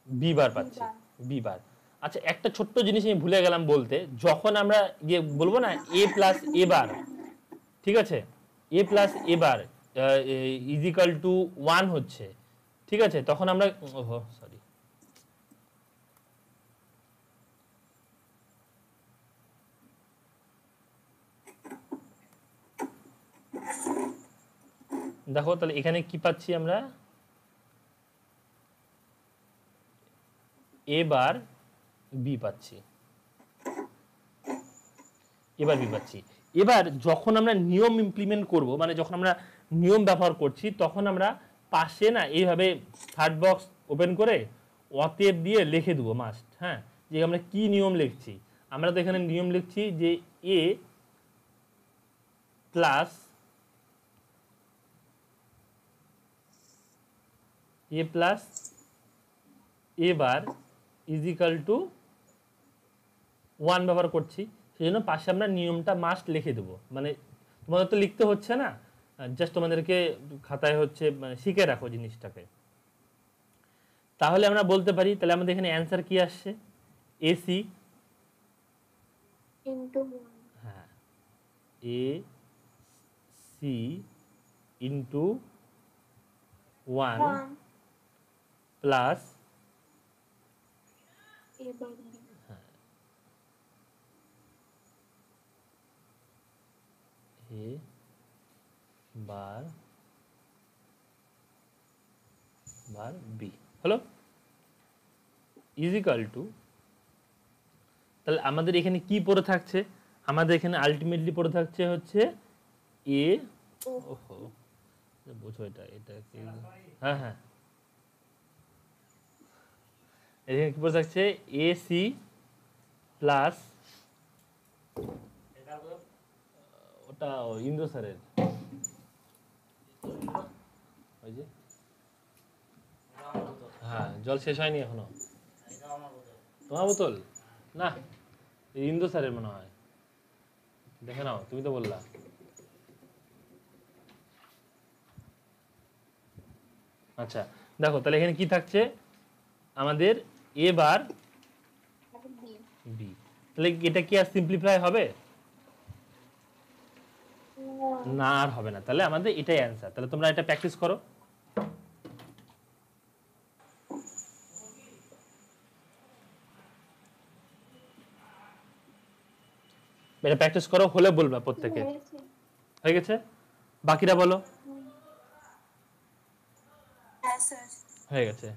Speaker 1: বি বার পাচ্ছি, বি বার। আচ্ছা একটা ছোট্ট জিনিস আমি ভুলে গেলাম বলতে, যখন আমরা ইয়ে বলবো না এ প্লাস এ বার, ঠিক আছে, A plus A bar is equal to 1 হচ্ছে, ঠিক আছে, তখন আমরা, ওহো সরি, দেখো তাহলে এখানে কি পাচ্ছি আমরা, এবার বি পাচ্ছি, এবার বি পাচ্ছি। এবার যখন আমরা নিয়ম ইমপ্লিমেন্ট করব, মানে যখন আমরা নিয়ম ব্যবহার করছি, তখন আমরা পাশে না এইভাবে থার্ড বক্স ওপেন করে অতএব দিয়ে লিখে দেবো মাস্ট, হ্যাঁ, যে আমরা কি নিয়ম লিখছি। আমরা তো এখানে নিয়ম লিখছি যে A plus A bar is equal to 1 ব্যবহার করছি, সেই জন্য পাশে আমরা নিয়মটা মাস্ট লিখে দেবো। মানে তোমাদের তো লিখতে হচ্ছে না, জাস্ট তোমাদেরকে খাতায় হচ্ছে মানে শিখে রাখো জিনিসটাকে। তাহলে আমরা বলতে পারি, তাহলে আমাদের এখানে অ্যান্সার কি আসছে, এসি
Speaker 2: ইনটু 1।
Speaker 1: হ্যাঁ, এ সি ইন্টু 1 প্লাস
Speaker 2: এবার বি।
Speaker 1: এ বার বি হলো ইজ ইকাল টু, তাহলে আমাদের এখানে কি পড়ে থাকছে, আমাদের এখানে আলটিমেটলি পড়ে থাকছে হচ্ছে এ, ওহো বুঝো এটা, এটা কি, হ্যাঁ হ্যাঁ, এখানে কি পড়ে থাকছে, এ সি প্লাস, ওটা ইন্দ্র স্যারের, ওই যে হ্যাঁ জল শেষ হয়নি এখনো, তোমার বোতল না, ইন্দ্র স্যারের মনে হয়, দেখে নাও তুমি তো বললা। আচ্ছা দেখো তাহলে এখানে কি থাকছে আমাদের, এ বার বি, তাহলে এটা কি আর সিম্পলিফাই হবে না, আর হবে না, তাহলে আমাদের এটাই অ্যান্সার। তাহলে তোমরা এটা প্র্যাকটিস করো। এটা প্র্যাকটিস করো, হলে বলবা প্রত্যেকে, হয়ে গেছে, বাকিরা বলো হয়ে গেছে,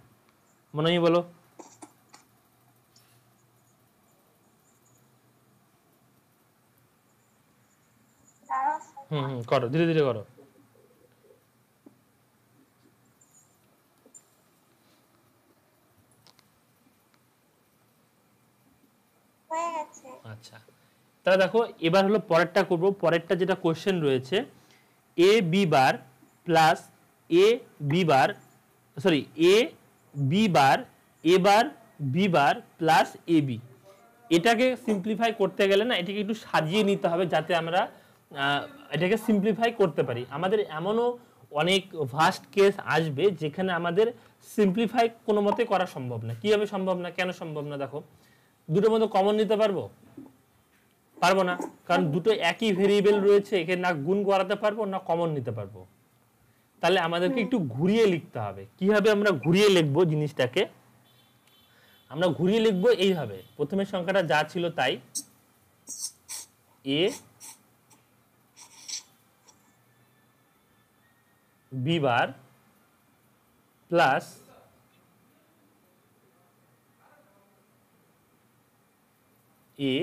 Speaker 1: মনে হয় বলো, করো ধীরে ধীরে করো। আচ্ছা তাহলে দেখো এবার হলো পরেরটা করব, পরেরটা যেটা কোশ্চেন রয়েছে, এ B bar plus A B bar, sorry A B bar, A bar B bar plus A B, এটাকে সিম্পলিফাই করতে গেলে না এটাকে একটু সাজিয়ে নিতে হবে যাতে আমরা এটাকে সিম্পলিফাই করতে পারি। আমাদের এমনও অনেক ভাস্ট কেস আসবে যেখানে আমাদের সিম্পলিফাই কোনো মতে করা সম্ভব না। কিভাবে সম্ভব না, কেন সম্ভব না? দেখো, দুটোর মধ্যে কমন নিতে পারবো? পারবো না, কারণ দুটো একই ভেরিয়েবল রয়েছে, একে না গুণ করাতে পারবো না কমন নিতে পারবো। তাহলে আমাদেরকে একটু ঘুরিয়ে লিখতে হবে। কিভাবে আমরা ঘুরিয়ে লিখবো জিনিসটাকে? আমরা ঘুরিয়ে লিখবো এইভাবে, প্রথমে সংখ্যাটা যা ছিল তাই, এ B bar plus A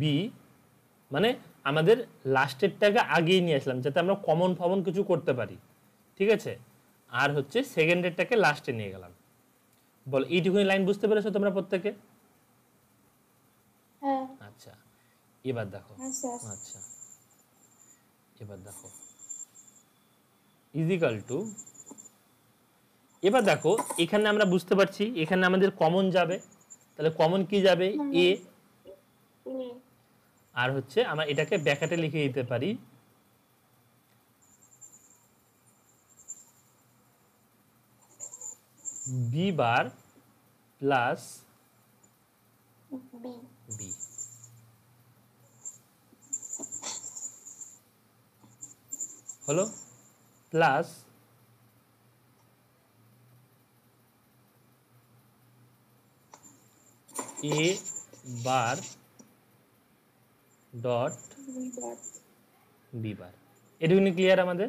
Speaker 1: B, মানে আমাদের লাস্টেরটাকে আগিয়ে নিয়ে আসলাম যাতে আমরা কমন ফমন কিছু করতে পারি, ঠিক আছে? আর হচ্ছে সেকেন্ডেরটাকে লাস্টে নিয়ে গেলাম। বল, এইটুকুনি লাইন বুঝতে পেরেছো তোমরা প্রত্যেকে?
Speaker 2: হ্যাঁ
Speaker 1: আচ্ছা, এবার দেখো।
Speaker 2: হ্যাঁ স্যার।
Speaker 1: আচ্ছা, এবার দেখো ইজিক্যাল টু, এবার দেখো এখানে আমরা বুঝতে পারছি এখানে আমাদের কমন যাবে, তাহলে কমন কি যাবে? এ। আর হচ্ছে আমরা এটাকে ব্র্যাকেটে লিখে দিতে পারি B bar plus
Speaker 2: B.
Speaker 1: B. হলো plus A bar dot B bar. এটুকুনি ক্লিয়ার আমাদের?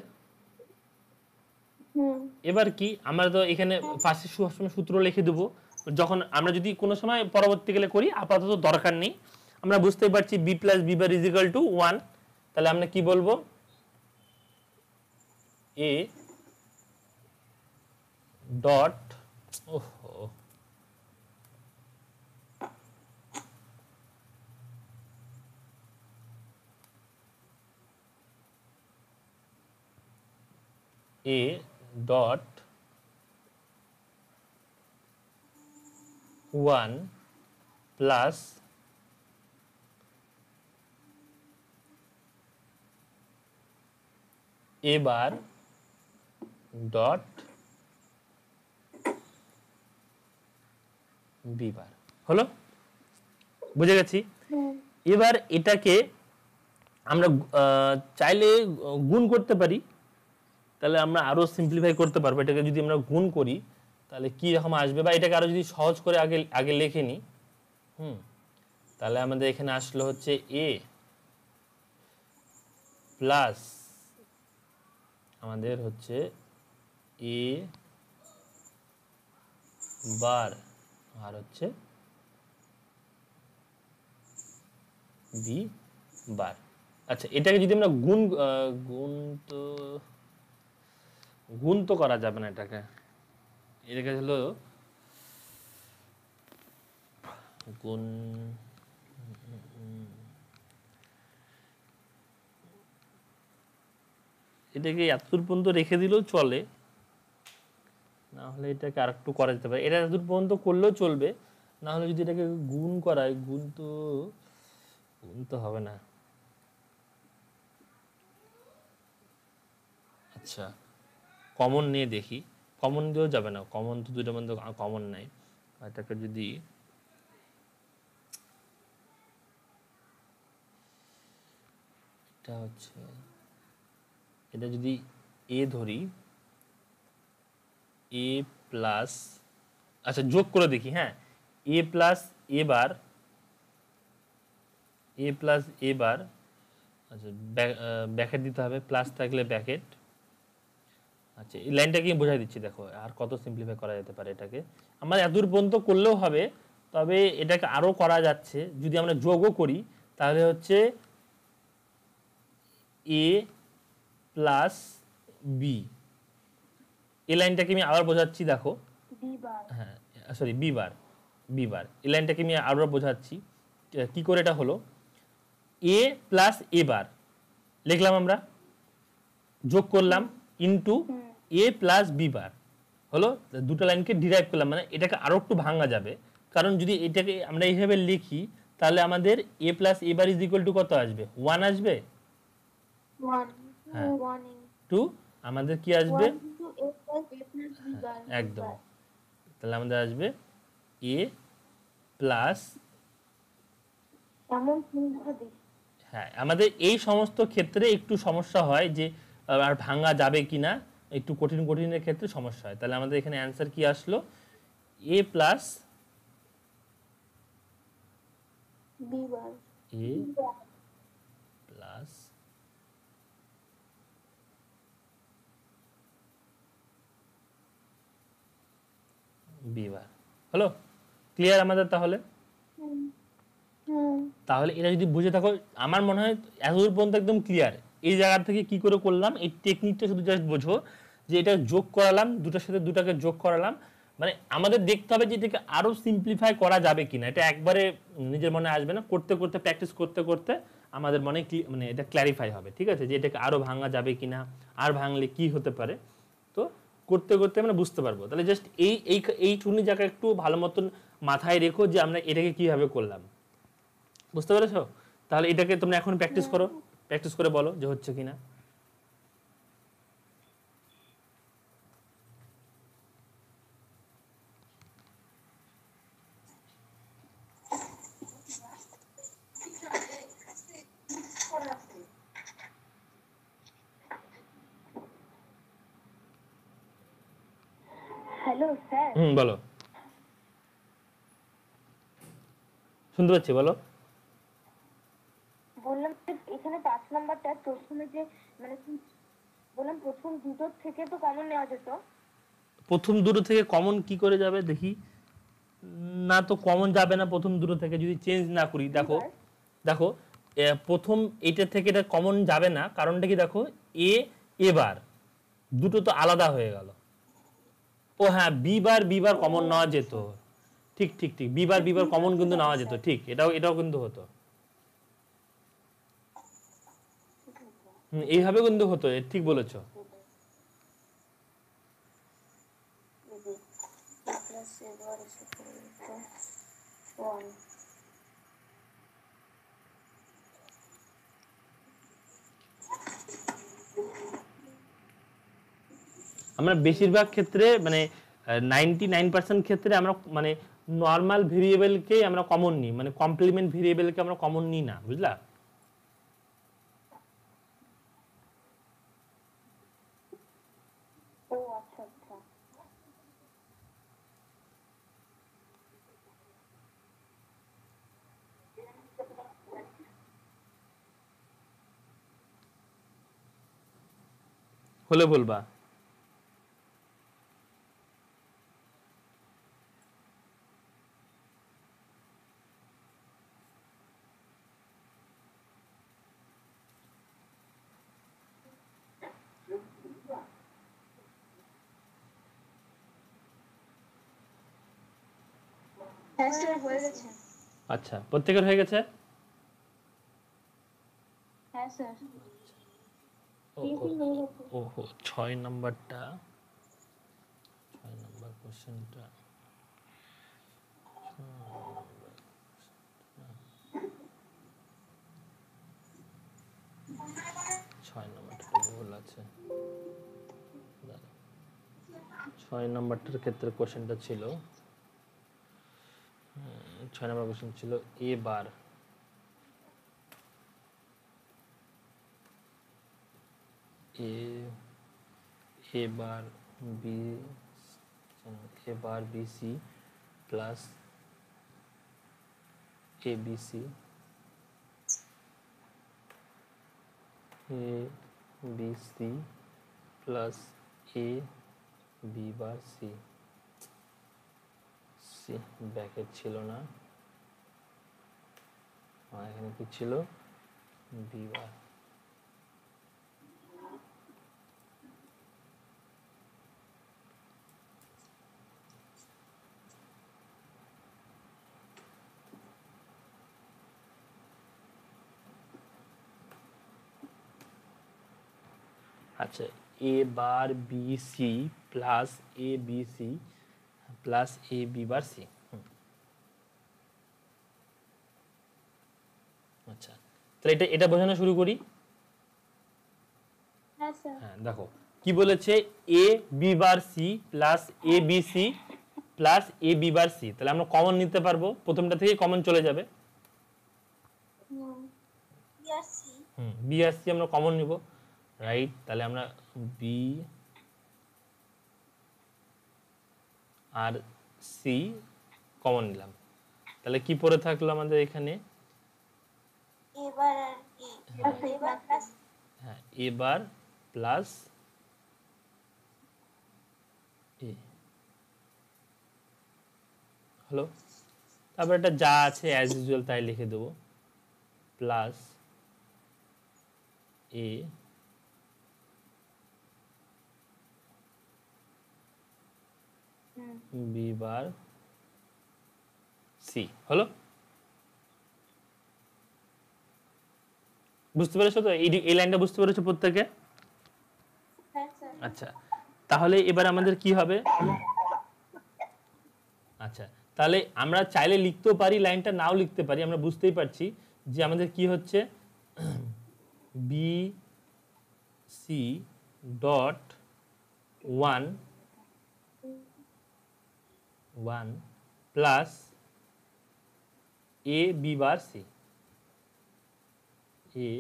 Speaker 1: এবার কি, আমরা তো এখানে পাশে সবসময় সূত্র লিখে দেবো, যখন আমরা যদি কোনো সময় পরবর্তীকালে করি, আপাতত দরকার নেই। আমরা বুঝতেই পারছি B plus B bar is equal to 1, তাহলে আমরা কি বলবো? এ ডট, ওহো, A dot 1 plus A bar dot B bar. হলো? বুঝে গেছি। এবার এটাকে আমরা চাইলে গুণ করতে পারি, তাহলে আমরা আরো সিম্পলিফাই করতে পারবো। এটাকে যদি আমরা গুণ করি তাহলে কি রকম আসবে, বা এটাকে আরো যদি সহজ করে আগে আগে লিখে নিই, তাহলে আমাদের এখানে আসলো হচ্ছে এ প্লাস আমাদের হচ্ছে এ বার আর হচ্ছে বি বার। আচ্ছা, এটাকে যদি আমরা গুণ তো করা যাবে না, এটাকে হলো গুণ, এটাকে এতদূর পর্যন্ত রেখে দিলেও চলে, না হলে এটাকে আর একটু করা যেতে পারে। এটা এতদূর পর্যন্ত করলেও চলবে, না হলে যদি এটাকে গুণ করায়, গুণ তো হবে না। আচ্ছা, কমন নিয়ে দেখি, কমন দিয়েও যাবে না, কমন তো দুইটার মধ্যে কমন নাই। এটাকে যদি এটা হচ্ছে, এটা যদি এ ধরি, এ প্লাস, আচ্ছা যোগ করে দেখি, হ্যাঁ, A plus A bar, A plus A বার, আচ্ছা ব্র্যাকেট দিতে হবে, প্লাস থাকলে ব্র্যাকেট। আচ্ছা, এই লাইনটাকে বোঝাই দিচ্ছি, দেখো আর কত সিম্পলিফাই করা যেতে পারে এটাকে। আমরা এতদূর পর্যন্ত করলেও হবে, তবে এটাকে আরও করা যাচ্ছে যদি আমরা যোগও করি, তাহলে হচ্ছে এ প্লাস বি। এই লাইনটাকে আমি আবার বোঝাচ্ছি, দেখো, হ্যাঁ সরি বি বার, এই লাইনটাকে আমি আবার বোঝাচ্ছি কি করে। এটা হলো এ প্লাস এ বার লিখলাম, আমরা যোগ করলাম ইন্টু এ প্লাস বি বার, হলো দুটো লাইনকে ডিরাইভ করলাম, মানে এটাকে আরো একটু ভাঙা যাবে, কারণ যদি এটাকে আমরা এইভাবে লিখি তাহলে আমাদের a plus a bar is equal to কত আসবে, 1 আসবে।
Speaker 2: 1
Speaker 1: হ্যাঁ
Speaker 2: 1
Speaker 1: টু আমাদের কি আসবে,
Speaker 2: 1 into a plus a plus b bar
Speaker 1: একদম, তাহলে আমাদের আসবে a প্লাস,
Speaker 2: এমন চিন্তা দিই।
Speaker 1: হ্যাঁ আমাদের এই সমস্ত ক্ষেত্রে একটু সমস্যা হয় যে আর ভাঙা যাবে কিনা, একটু কঠিন কঠিনের ক্ষেত্রে সমস্যা হয়। তাহলে আমাদের এখানে অ্যান্সার কি আসলো, a plus
Speaker 2: b bar
Speaker 1: a plus b বার। হলো ক্লিয়ার আমাদের তাহলে?
Speaker 2: হুম হুম
Speaker 1: তাহলে এটা যদি বুঝে থাকো, আমার মনে হয় এতদূর পর্যন্ত একদম ক্লিয়ার। এই জায়গা থেকে কি করে করলাম, এই টেকনিকটা শুধু জাস্ট বোঝো যে এটা যোগ করালাম, দুটার সাথে দুটাকে যোগ করালাম, মানে আমাদের দেখতে হবে যে এটাকে আরো সিম্পলিফাই করা যাবে কিনা। এটা একবারে নিজের মনে আসবে না, করতে করতে প্র্যাকটিস করতে করতে আমাদের মনে মানে এটা ক্ল্যারিফাই হবে, ঠিক আছে, যে এটাকে আরো ভাঙা যাবে কিনা, আর ভাঙলে কি হতে পারে। তো করতে করতে আমরা বুঝতে পারবো। তাহলে জাস্ট এইটুকুনি জায়গা একটু ভালো মতন মাথায় রেখো যে আমরা এটাকে কিভাবে করলাম, বুঝতে পেরেছো? তাহলে এটাকে তোমরা এখন প্র্যাকটিস করো, প্র্যাকটিস করে বলো যে হচ্ছে কিনা।
Speaker 2: হ্যালো স্যার,
Speaker 1: বলো, শুনতে পাচ্ছি, বলো।
Speaker 2: বললাম যে এখানে 5 নাম্বারটা প্রথমে যে মানে বললাম প্রথম দুটোর থেকে তো কমন নেওয়া যেত।
Speaker 1: প্রথম দুটো থেকে কমন কি করে যাবে দেখি, না তো কমন যাবে না প্রথম দুটো থেকে যদি চেঞ্জ না করি। দেখো দেখো প্রথম এইটা থেকে এটা কমন যাবে না, কারণটা কি দেখো, এবার দুটো তো আলাদা হয়ে গেল। ও হ্যাঁ, বি বার কমন নেওয়া যেত, ঠিক ঠিক ঠিক, বি বার কমন কিন্তু নেওয়া যেত, ঠিক, এটাও কিন্তু হতো। এইভাবে কিন্তু হতো, ঠিক বলেছো।
Speaker 2: plus a bar is equal to 1.
Speaker 1: আমরা বেশিরভাগ ক্ষেত্রে মানে 99% ক্ষেত্রে আমরা মানে নর্মাল ভেরিয়েবলকে আমরা কমন নিই, মানে কমপ্লিমেন্ট ভেরিয়েবলকে আমরা কমন নিই না, বুঝলা?
Speaker 2: ও আচ্ছা আচ্ছা।
Speaker 1: হলে বলবা।
Speaker 2: হ্যাঁ স্যার হয়ে গেছে।
Speaker 1: আচ্ছা, প্রত্যেকের হয়ে গেছে?
Speaker 2: হ্যাঁ স্যার।
Speaker 1: ওহো, 6 নাম্বারটা, 6 নাম্বার কোশ্চেনটা, 6 নাম্বারটা ভুল আছে। 6 নাম্বারটার ক্ষেত্রে কোশ্চেনটা ছিল, 6 নাম্বার কোশ্চেন ছিল এবার এবার বি, এবার BC plus ABC, A BC plus A B bar C, C bracket ছিল না, এখানে কি ছিল, বি বার। আচ্ছা, A bar B C plus A B C plus A B bar C. আচ্ছা, তাহলে এটা এটা বোঝানো শুরু করি।
Speaker 2: হ্যাঁ স্যার।
Speaker 1: হ্যাঁ দেখো কি বলেছে, এ B bar C plus A B C plus A B bar C. তাহলে আমরা কমন নিতে পারবো, প্রথমটা থেকে কমন চলে যাবে। বি আর সি আমরা কমন নিব, রাইট। তাহলে আমরা বি আর সি কমন নিলাম। তাহলে কি পড়ে থাকলো আমাদের এখানে, হ্যাঁ এ বার প্লাস এ হলো। তারপর এটা যা আছে অ্যাজ ইউজুয়াল তাই লিখে দেবো, plus A B bar C হলো। বুঝতে পেরেছো তো, এই লাইনটা বুঝতে পেরেছো প্রত্যেকে? আচ্ছা, তাহলে এবার আমাদের কি হবে, আচ্ছা তাহলে আমরা চাইলে লিখতেও পারি, লাইনটা নাও লিখতে পারি। আমরা বুঝতেই পারছি যে আমাদের কি হচ্ছে, B C dot one one plus A B bar C, A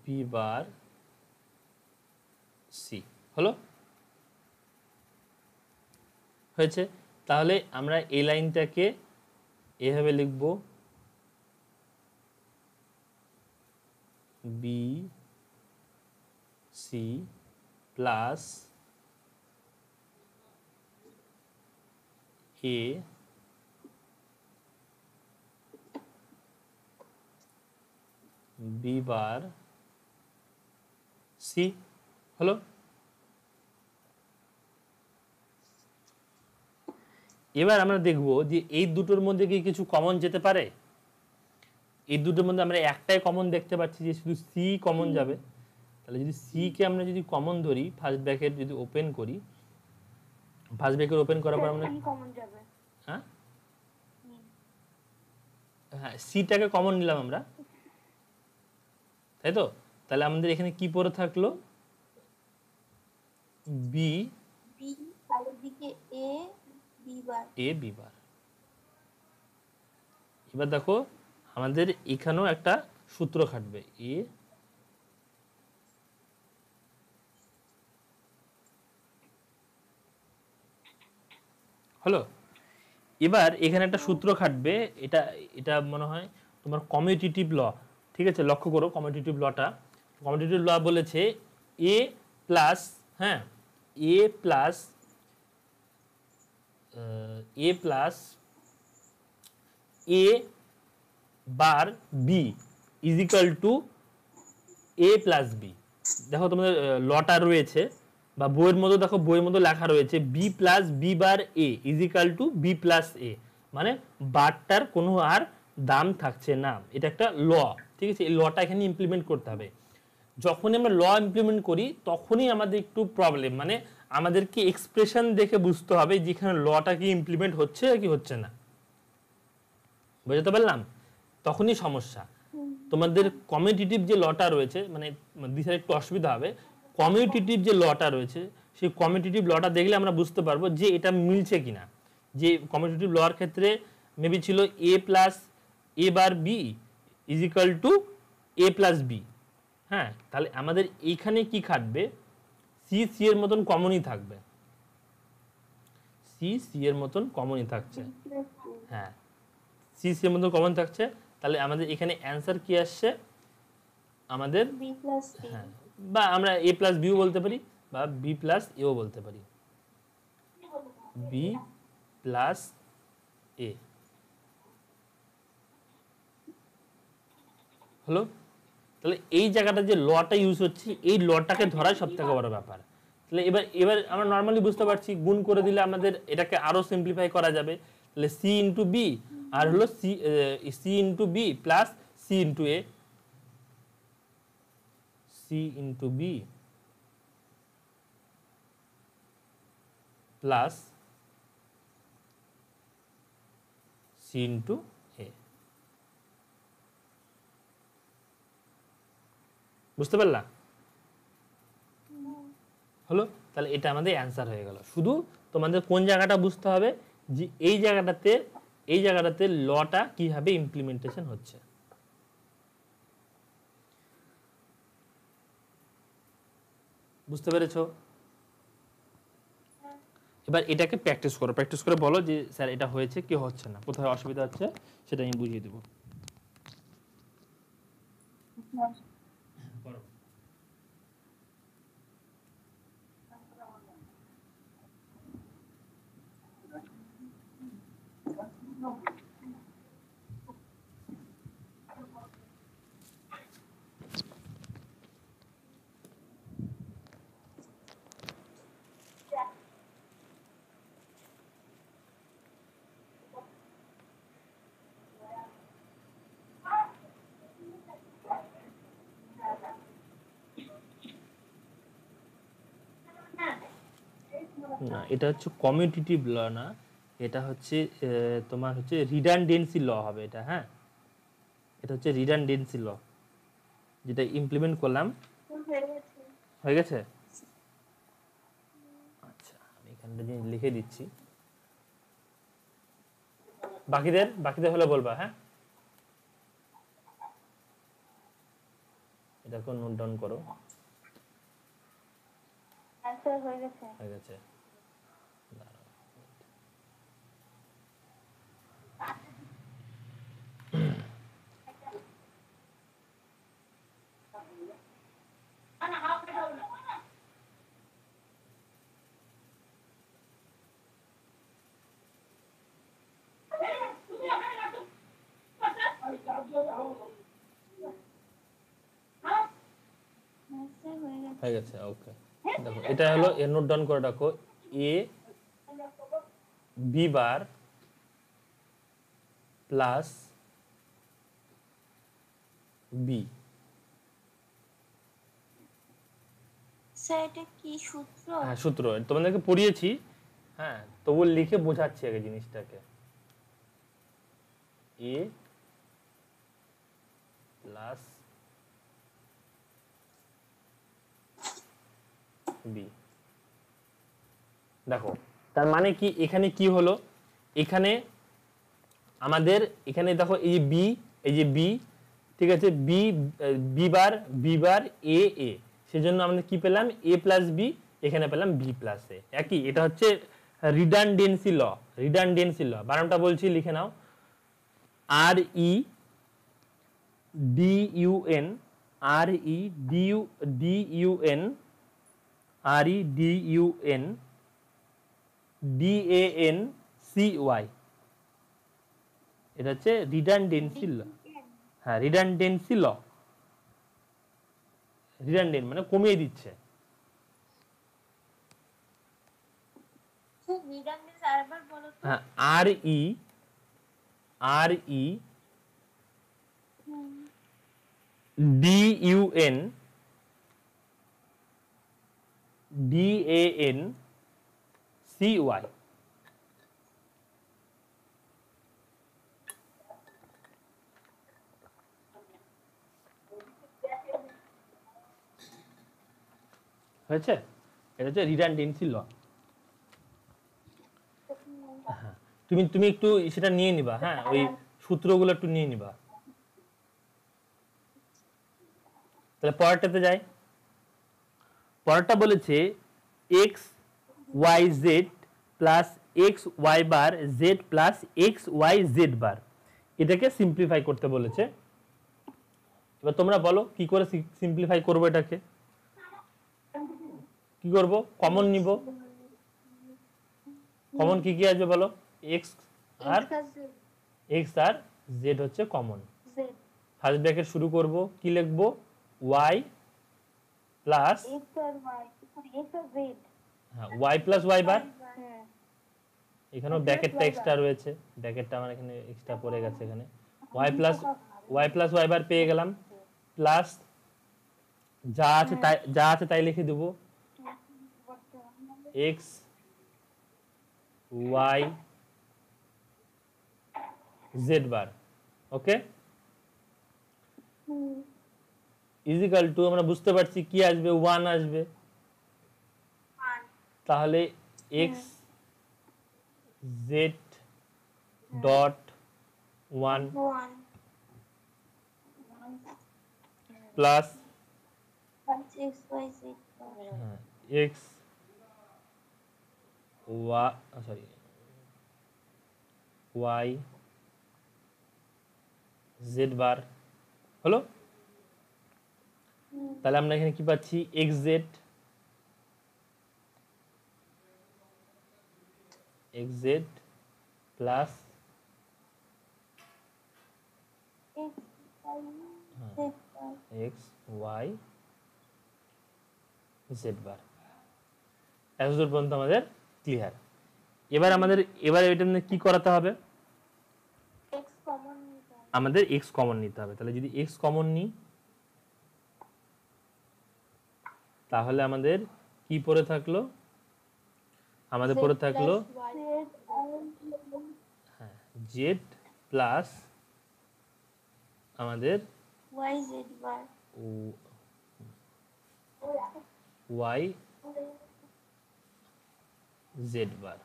Speaker 1: B bar C হলো, হয়েছে। তাহলে আমরা এই লাইনটাকে এভাবে লিখব, B C plus A B bar C হলো। এবার আমরা দেখব যে এই দুটোর মধ্যে কি কিছু কমন যেতে পারে। এই দুটোর মধ্যে আমরা একটাই কমন দেখতে পাচ্ছি, যে শুধু সি কমন যাবে। তাহলে যদি সি কে আমরা যদি কমন ধরি, ফার্স্ট ব্র্যাকেট যদি ওপেন করি, ফার্স্ট ব্র্যাকেট ওপেন করার পর আমরা
Speaker 2: কমন যাবে,
Speaker 1: হ্যাঁ হ্যাঁ সিটাকে কমন নিলাম আমরা, তাই তো। তাহলে আমাদের এখানে কি পড়ে থাকলো, বি
Speaker 2: আর এদিকে এ বি বার।
Speaker 1: এ বি বার। এবার দেখো আমাদের এখানেও একটা সূত্র খাটবে, এ হলো। এবার এখানে একটা সূত্র খাটবে, এটা এটা মনে হয় তোমার কমিউটেটিভ ল, ঠিক আছে। লক্ষ্য করো কমিউটেটিভ লটা, কমিউটেটিভ ল বলেছে এ প্লাস, হ্যাঁ A plus A bar B is equal to A plus B. দেখো তোমাদের লটা রয়েছে বা বইয়ের মধ্যে, দেখো বইয়ের মধ্যে লেখা রয়েছে B plus B bar A is equal to B plus A, মানে বারটার কোনো আর দাম থাকছে না। এটা একটা ল, ঠিক আছে। এই লটা এখানে ইমপ্লিমেন্ট করতে হবে। যখনই আমরা ল ইমপ্লিমেন্ট করি তখনই আমাদের একটু প্রবলেম, মানে আমাদেরকে এক্সপ্রেশন দেখে বুঝতে হবে যেখানে লটা কি ইমপ্লিমেন্ট হচ্ছে কি হচ্ছে না, বুঝতে পারলাম? তখনই সমস্যা। তোমাদের কমিউটেটিভ যে লটা রয়েছে, মানে দিশার একটু অসুবিধা হবে। কমিউটেটিভ যে লটা রয়েছে, সেই কমিউটেটিভ লটা দেখলে আমরা বুঝতে পারবো যে এটা মিলছে কিনা। যে কমিউটেটিভ লর ক্ষেত্রে মেবি ছিল A plus A bar B is equal to A plus B, হ্যাঁ। তাহলে আমাদের এইখানে কি খাটবে, সি সি এর মতন কমনই থাকবে, সি সি এর মতন কমনই থাকছে, হ্যাঁ সি সি এর মতন কমন থাকছে। তাহলে আমাদের এখানে অ্যান্সার কি আসছে, আমাদের
Speaker 2: বি প্লাস সি,
Speaker 1: হ্যাঁ, বা আমরা এ প্লাস বিও বলতে পারি বা বি প্লাস এও বলতে পারি, বি প্লাস এ হলো। তাহলে এই জায়গাটা যে লটা ইউজ হচ্ছে, এই লটাকে ধরাই সব থেকে বড় ব্যাপার। তাহলে এবার এবার আমরা নর্মালি বুঝতে পারছি, গুণ করে দিলে আমাদের এটাকে আরো সিম্পলিফাই করা যাবে। তাহলে সি ইন্টু বি আর হলো C C into B plus C into A, C into B plus C into A. বুঝতে পারলা? হলো? তাহলে এটা আমাদের অ্যান্সার হয়ে গেল। শুধু তোমাদের কোন জায়গাটা বুঝতে হবে যে এই জায়গাটাতে লটা কিভাবে ইমপ্লিমেন্টেশন হচ্ছে। বুঝতে পেরেছো? এবার এটাকে প্র্যাকটিস করো, প্র্যাকটিস করে বলো যে স্যার এটা হয়েছে কি হচ্ছে না, কোথায় অসুবিধা হচ্ছে সেটা আমি বুঝিয়ে দেবো। না, এটা হচ্ছে কমিউটেটিভ ল না, এটা হচ্ছে তোমার হচ্ছে রিডান্ডেন্সি ল হবে এটা। হ্যাঁ, এটা হচ্ছে রিডান্ডেন্সি ল, যেটা ইমপ্লিমেন্ট করলাম। হয়ে গেছে? আচ্ছা, আমি এখানটা লিখে দিচ্ছি, বাকিদের হলে বলবা। হ্যাঁ, এটাকে নোট ডাউন করো।
Speaker 2: অ্যান্সার হয়ে গেছে।
Speaker 1: হয়ে গেছে। হয়ে গেছে, ওকে। দেখো এটা হলো, এর নোট ডাউন করে রাখো, A B bar plus B.
Speaker 2: Sir এটা কি সূত্র?
Speaker 1: হ্যাঁ, সূত্র তোমাদেরকে পড়িয়েছি। হ্যাঁ, তবু লিখে বোঝাচ্ছি আগে জিনিসটাকে। এ প্লাস বি। দেখো তার মানে কি, এখানে কি হলো, এখানে আমাদের এখানে দেখো এই যে বি, এই যে বি, ঠিক আছে, বি বি বার এ এ, সেজন্য আমরা কি পেলাম, এ প্লাস বি, এখানে পেলাম বি প্লাস এ। একই, এটা হচ্ছে রিডান্ডেন্সি ল। রিডান্ডেন্সি ল বানানটা বলছি, লিখে নাও। R E D U N, R E D U N, R E D U N D A N C Y. এটা হচ্ছে রিডান্ডেন্সি ল। হ্যাঁ, রিডান্ডেন্সি ল। রিডান্ডেন্ট মানে কমিয়ে দিচ্ছে। হ্যাঁ, R E D U N D A N C Y. হয়েছে? এটা হচ্ছে রিডান্ডেন্সি ল। তুমি একটু সেটা নিয়ে নিবা। হ্যাঁ, ওই সূত্রগুলো একটু নিয়ে নিবা। তাহলে পরেরটাতে যাই। পরেরটা বলেছে X Y Z plus X Y bar Z plus X Y Z bar, এটাকে সিম্পলিফাই করতে বলেছে। এবার তোমরা বলো কি করে সিম্পলিফাই করবো এটাকে। কি করব, কমন নিব। কমন কি কি আসবে বলো? এক্স আর জেড হচ্ছে কমন। ফার্স্ট ব্র্যাকেট শুরু করব, কি লিখবো, Y plus Y plus Y bar. এখানেও ব্র্যাকেটটা এক্সট্রা রয়েছে, ব্র্যাকেটটা আমার এখানে এক্সট্রা পড়ে গেছে এখানে। ওয়াই প্লাস ওয়াই বার পেয়ে গেলাম, প্লাস যা আছে তাই লিখে দেব, X Y Z bar, okay, is equal to আমরা বুঝতে পারছি কি আসবে, 1 আসবে, তাহলে X Z dot 1 plus X Y Z bar হলো। তাহলে আমরা এখানে কি পাচ্ছি, X Z plus X Y Z bar, এতদূর পর্যন্ত আমাদের ক্লিয়ার। এবার এটা নিয়ে কি করাতে হবে, আমাদের এক্স কমন নিতে হবে। তাহলে যদি এক্স কমন নিই তাহলে আমাদের কি পড়ে থাকলো, আমাদের পড়ে থাকলো জেড প্লাস আমাদের ওয়াই জেড বার।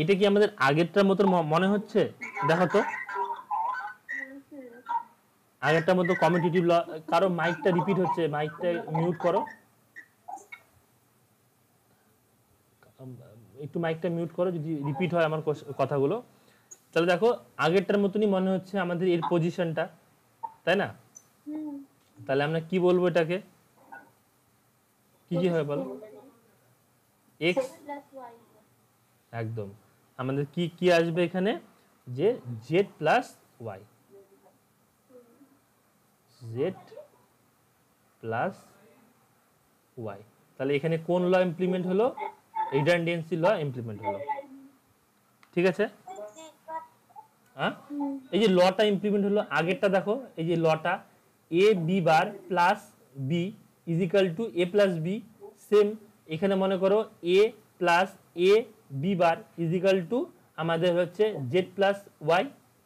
Speaker 1: এটা কি আমাদের আগেরটার মতো মনে হচ্ছে? দেখো তো, আগেরটার মতো কমিটিটিভ ল। কারো মাইকটা রিপিট হচ্ছে, মাইকটা মিউট করো, একটু মাইকটা মিউট করো যদি রিপিট হয় আমার কথাগুলো। তাহলে দেখো আগেরটার মতনই মনে হচ্ছে আমাদের এর পজিশনটা, তাই না? তাহলে আমরা কি বলবো এটাকে, কি হবে বলো, এক্স, একদম আমাদের কি আসবে এখানে, যে Z plus Y, Z plus Y. তাহলে এখানে কোন ল ইমপ্লিমেন্ট হলো, রিডান্ডেন্সি ল ইমপ্লিমেন্ট হলো, ঠিক আছে? হ্যাঁ, এই যে লটা ইমপ্লিমেন্ট হলো, আগেরটা দেখো এই যে লটা A B bar plus B is equal to A plus B, same এখানে মনে করো A plus A B bar is equal to আমাদের হচ্ছে জেড প্লাস ওয়াই।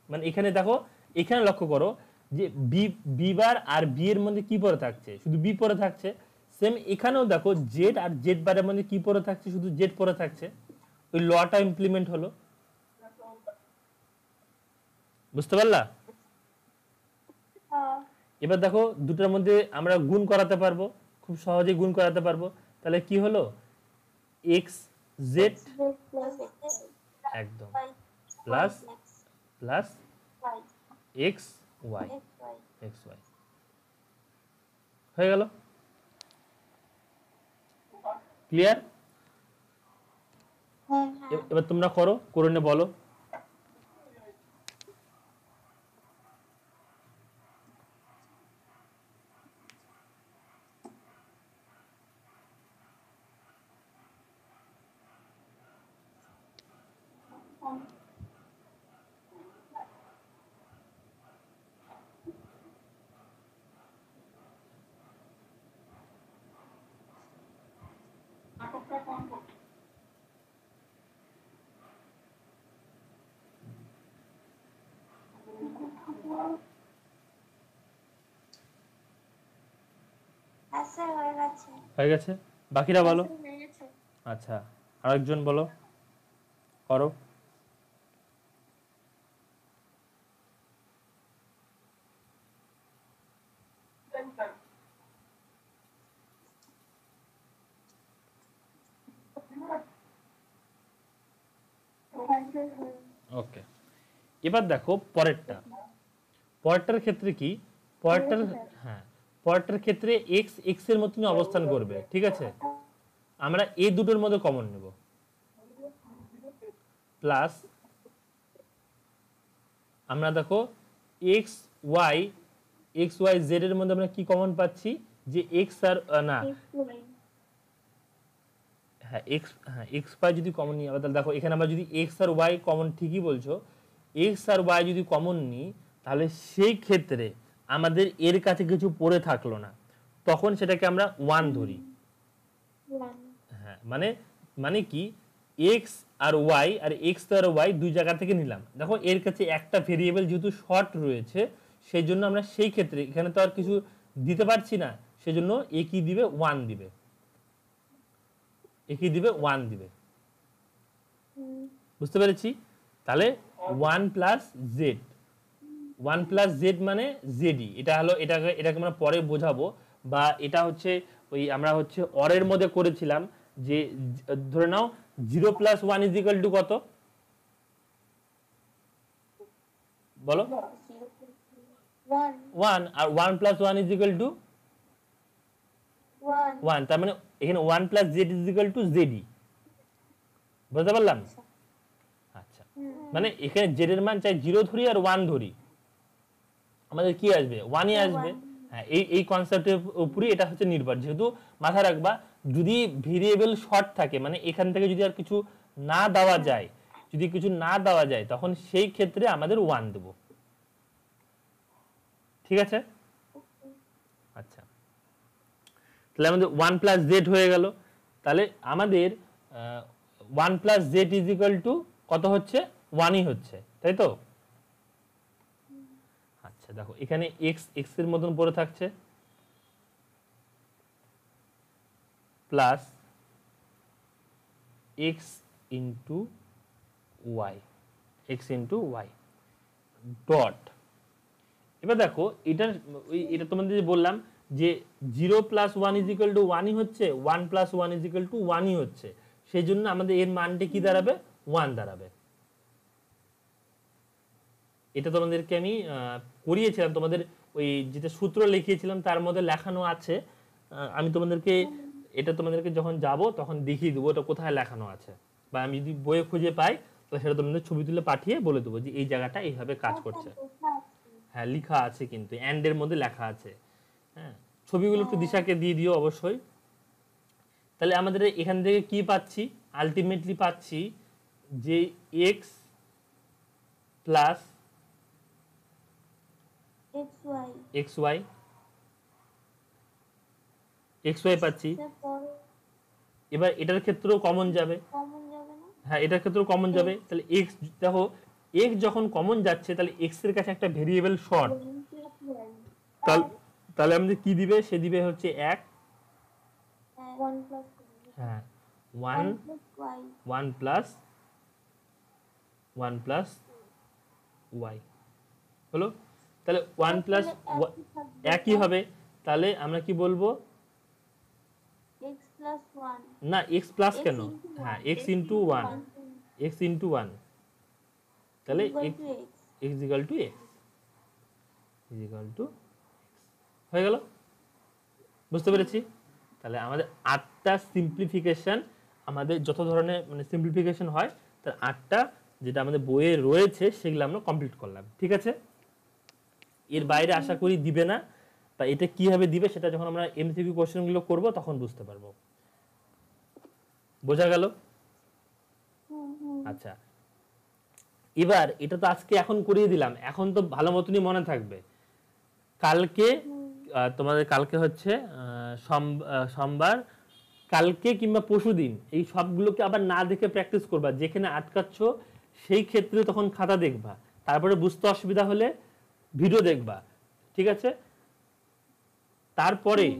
Speaker 1: মানে এখানে দেখো, এখানে লক্ষ্য করো যে বি বার আর বি এর মধ্যে কি পড়ে থাকছে, শুধু বি পড়ে থাকছে। সেম এখানেও দেখো জেড আর জেড বারের মধ্যে কি পড়ে থাকছে, শুধু জেড পড়ে থাকছে। ওই লটা ইমপ্লিমেন্ট হলো, বুঝতে পারলা? এবার দেখো দুটোর মধ্যে আমরা গুণ করাতে পারবো, খুব সহজে গুণ করাতে পারবো। তাহলে কি হলো, এক্স জেড একদম প্লাস প্লাস এক্স ওয়াই হয়ে গেল, ক্লিয়ার? এবার তোমরা করো, করে নে বলো। হয়ে গেছে, বাকিরা বলো। আচ্ছা, আরেকজন বলো, করো। ওকে, এবার দেখো পরেরটার ক্ষেত্রে কি, পরেরটার ক্ষেত্রে এক্স এক্স এর মতনই অবস্থান করবে, ঠিক আছে? আমরা এই দুটোর মধ্যে কমন নেব, প্লাস আমরা দেখো এক্স ওয়াই জেড এর মধ্যে আমরা কি কমন পাচ্ছি, যে এক্স আর না এক্স ওয়াই যদি কমন নিই, তাহলে দেখো এখানে আমরা যদি এক্স আর ওয়াই কমন, ঠিকই বলছো, এক্স আর ওয়াই যদি কমন নিই তাহলে সেই ক্ষেত্রে আমাদের এর কাছে কিছু পড়ে থাকলো না, তখন সেটাকে আমরা 1 ধরি।
Speaker 2: ওয়ান।
Speaker 1: হ্যাঁ, মানে মানে কি, এক্স আর ওয়াই, আর এক্স আর ওয়াই দুই জায়গা থেকে নিলাম। দেখো এর কাছে একটা ভেরিয়েবল যেহেতু শর্ট রয়েছে, সেই জন্য আমরা সেই ক্ষেত্রে এখানে তো আর কিছু দিতে পারছি না, সেজন্য এ কি দিবে, 1 দিবে, এ কি দিবে, 1 দিবে। বুঝতে পেরেছি? তাহলে 1 প্লাস জেড, 1 প্লাস জেড মানে জেডই, এটা হলো, এটাকে আমরা পরে বোঝাবো। বা এটা হচ্ছে ওই আমরা হচ্ছে অরের মধ্যে করেছিলাম যে ধরে নাও 0 প্লাস 1 ইজ ইকুয়াল টু কত, বলো?
Speaker 2: ওয়ান।
Speaker 1: 1। আর 1 plus 1 is equal to
Speaker 2: one.
Speaker 1: 1, তার মানে এখানে 1 plus Z is equal to জেডই। বুঝতে পারলাম? আচ্ছা, মানে এখানে জেড এর মান চাই 0 ধরি আর 1 ধরি, আমাদের কি আসবে, 1ই আসবে। হ্যাঁ, এই কনসেপ্টের উপরই এটা হচ্ছে নির্ভর। যেহেতু মাথায় রাখবা, যদি ভেরিয়েবল শর্ট থাকে, মানে এখান থেকে যদি আর কিছু না দেওয়া যায়, যদি কিছু না দেওয়া যায়, তখন সেই ক্ষেত্রে আমাদের 1 দেব। ঠিক আছে? আচ্ছা, তাহলে আমাদের 1 প্লাস জেড হয়ে গেল। তাহলে আমাদের 1 plus Z is equal to কত হচ্ছে, 1ই হচ্ছে, তাই তো? আচ্ছা, দেখো এখানে এক্স এক্স এর মতন পড়ে থাকছে, plus X into Y, X into Y dot. এবার দেখো এটা তোমাদের যে বললাম যে 0 প্লাস 1 ইজ ইকুয়াল টু 1ই হচ্ছে, 1 প্লাস 1 ইজ ইকুয়াল টু 1ই হচ্ছে, সেই জন্য আমাদের এর মানটা কি দাঁড়াবে, 1 দাঁড়াবে। এটা তোমাদেরকে আমি করিয়েছিলাম, তোমাদের ওই যেটা সূত্র লিখিয়েছিলাম তার মধ্যে লেখানো আছে। আমি তোমাদেরকে এটা তোমাদেরকে যখন যাব তখন দেখিয়ে দেবো এটা কোথায় লেখানো আছে, বা আমি যদি বইয়ে খুঁজে পাই তাহলে সেটা তোমাদের ছবি তুলে পাঠিয়ে বলে দেবো যে এই জায়গাটা এইভাবে কাজ করছে। হ্যাঁ, লেখা আছে, কিন্তু এন্ড এর মধ্যে লেখা আছে। হ্যাঁ, ছবিগুলো একটু দিশাকে দিয়ে দিও অবশ্যই। তাহলে আমাদের এখান থেকে কি পাচ্ছি, আলটিমেটলি পাচ্ছি যে X plus X Y, X Y পাচ্ছি। এবার এটার ক্ষেত্রেও কমন যাবে, হ্যাঁ এটার ক্ষেত্রেও কমন যাবে। তাহলে এক্স, দেখো এক্স যখন কমন যাচ্ছে, তাহলে এক্স এর কাছে একটা ভেরিয়েবল শর্ট, তাহলে আমাদের কি দিবে, সে দিবে হচ্ছে 1। হ্যাঁ, 1 প্লাস ওয়াই হলো। তাহলে 1 প্লাস একই হবে, তাহলে আমরা কি বলবো, না এক্স প্লাস কেন, হ্যাঁ এক্স ইন্টু 1, এক্স ইন্টু 1, তাহলে x equal to x, equal to হয়ে গেল। বুঝতে পেরেছি? তাহলে আমাদের 8টা সিম্পলিফিকেশন, আমাদের যত ধরনের মানে সিম্পলিফিকেশন হয় তার 8টা যেটা আমাদের বইয়ে রয়েছে সেগুলো আমরা কমপ্লিট করলাম। ঠিক আছে? এর বাইরে আশা করি দিবে না, বা এটা কিভাবে দিবে সেটা যখন আমরা এমসিকিউ কোশ্চেনগুলো করব তখন বুঝতে পারবো। বোঝা গেল? আচ্ছা, এবার এটা তো আজকে এখন করিয়ে দিলাম, এখন তো ভালো মতনই মনে থাকবে। কালকে তোমাদের কালকে হচ্ছে সোমবার, কালকে কিংবা পরশুদিন এই সবগুলোকে আবার না দেখে প্র্যাকটিস করবা, যেখানে আটকাচ্ছ সেই ক্ষেত্রে তখন খাতা দেখবা, তারপরে বুঝতে অসুবিধা হলে ভিডিও দেখবা। ঠিক আছে? তারপরের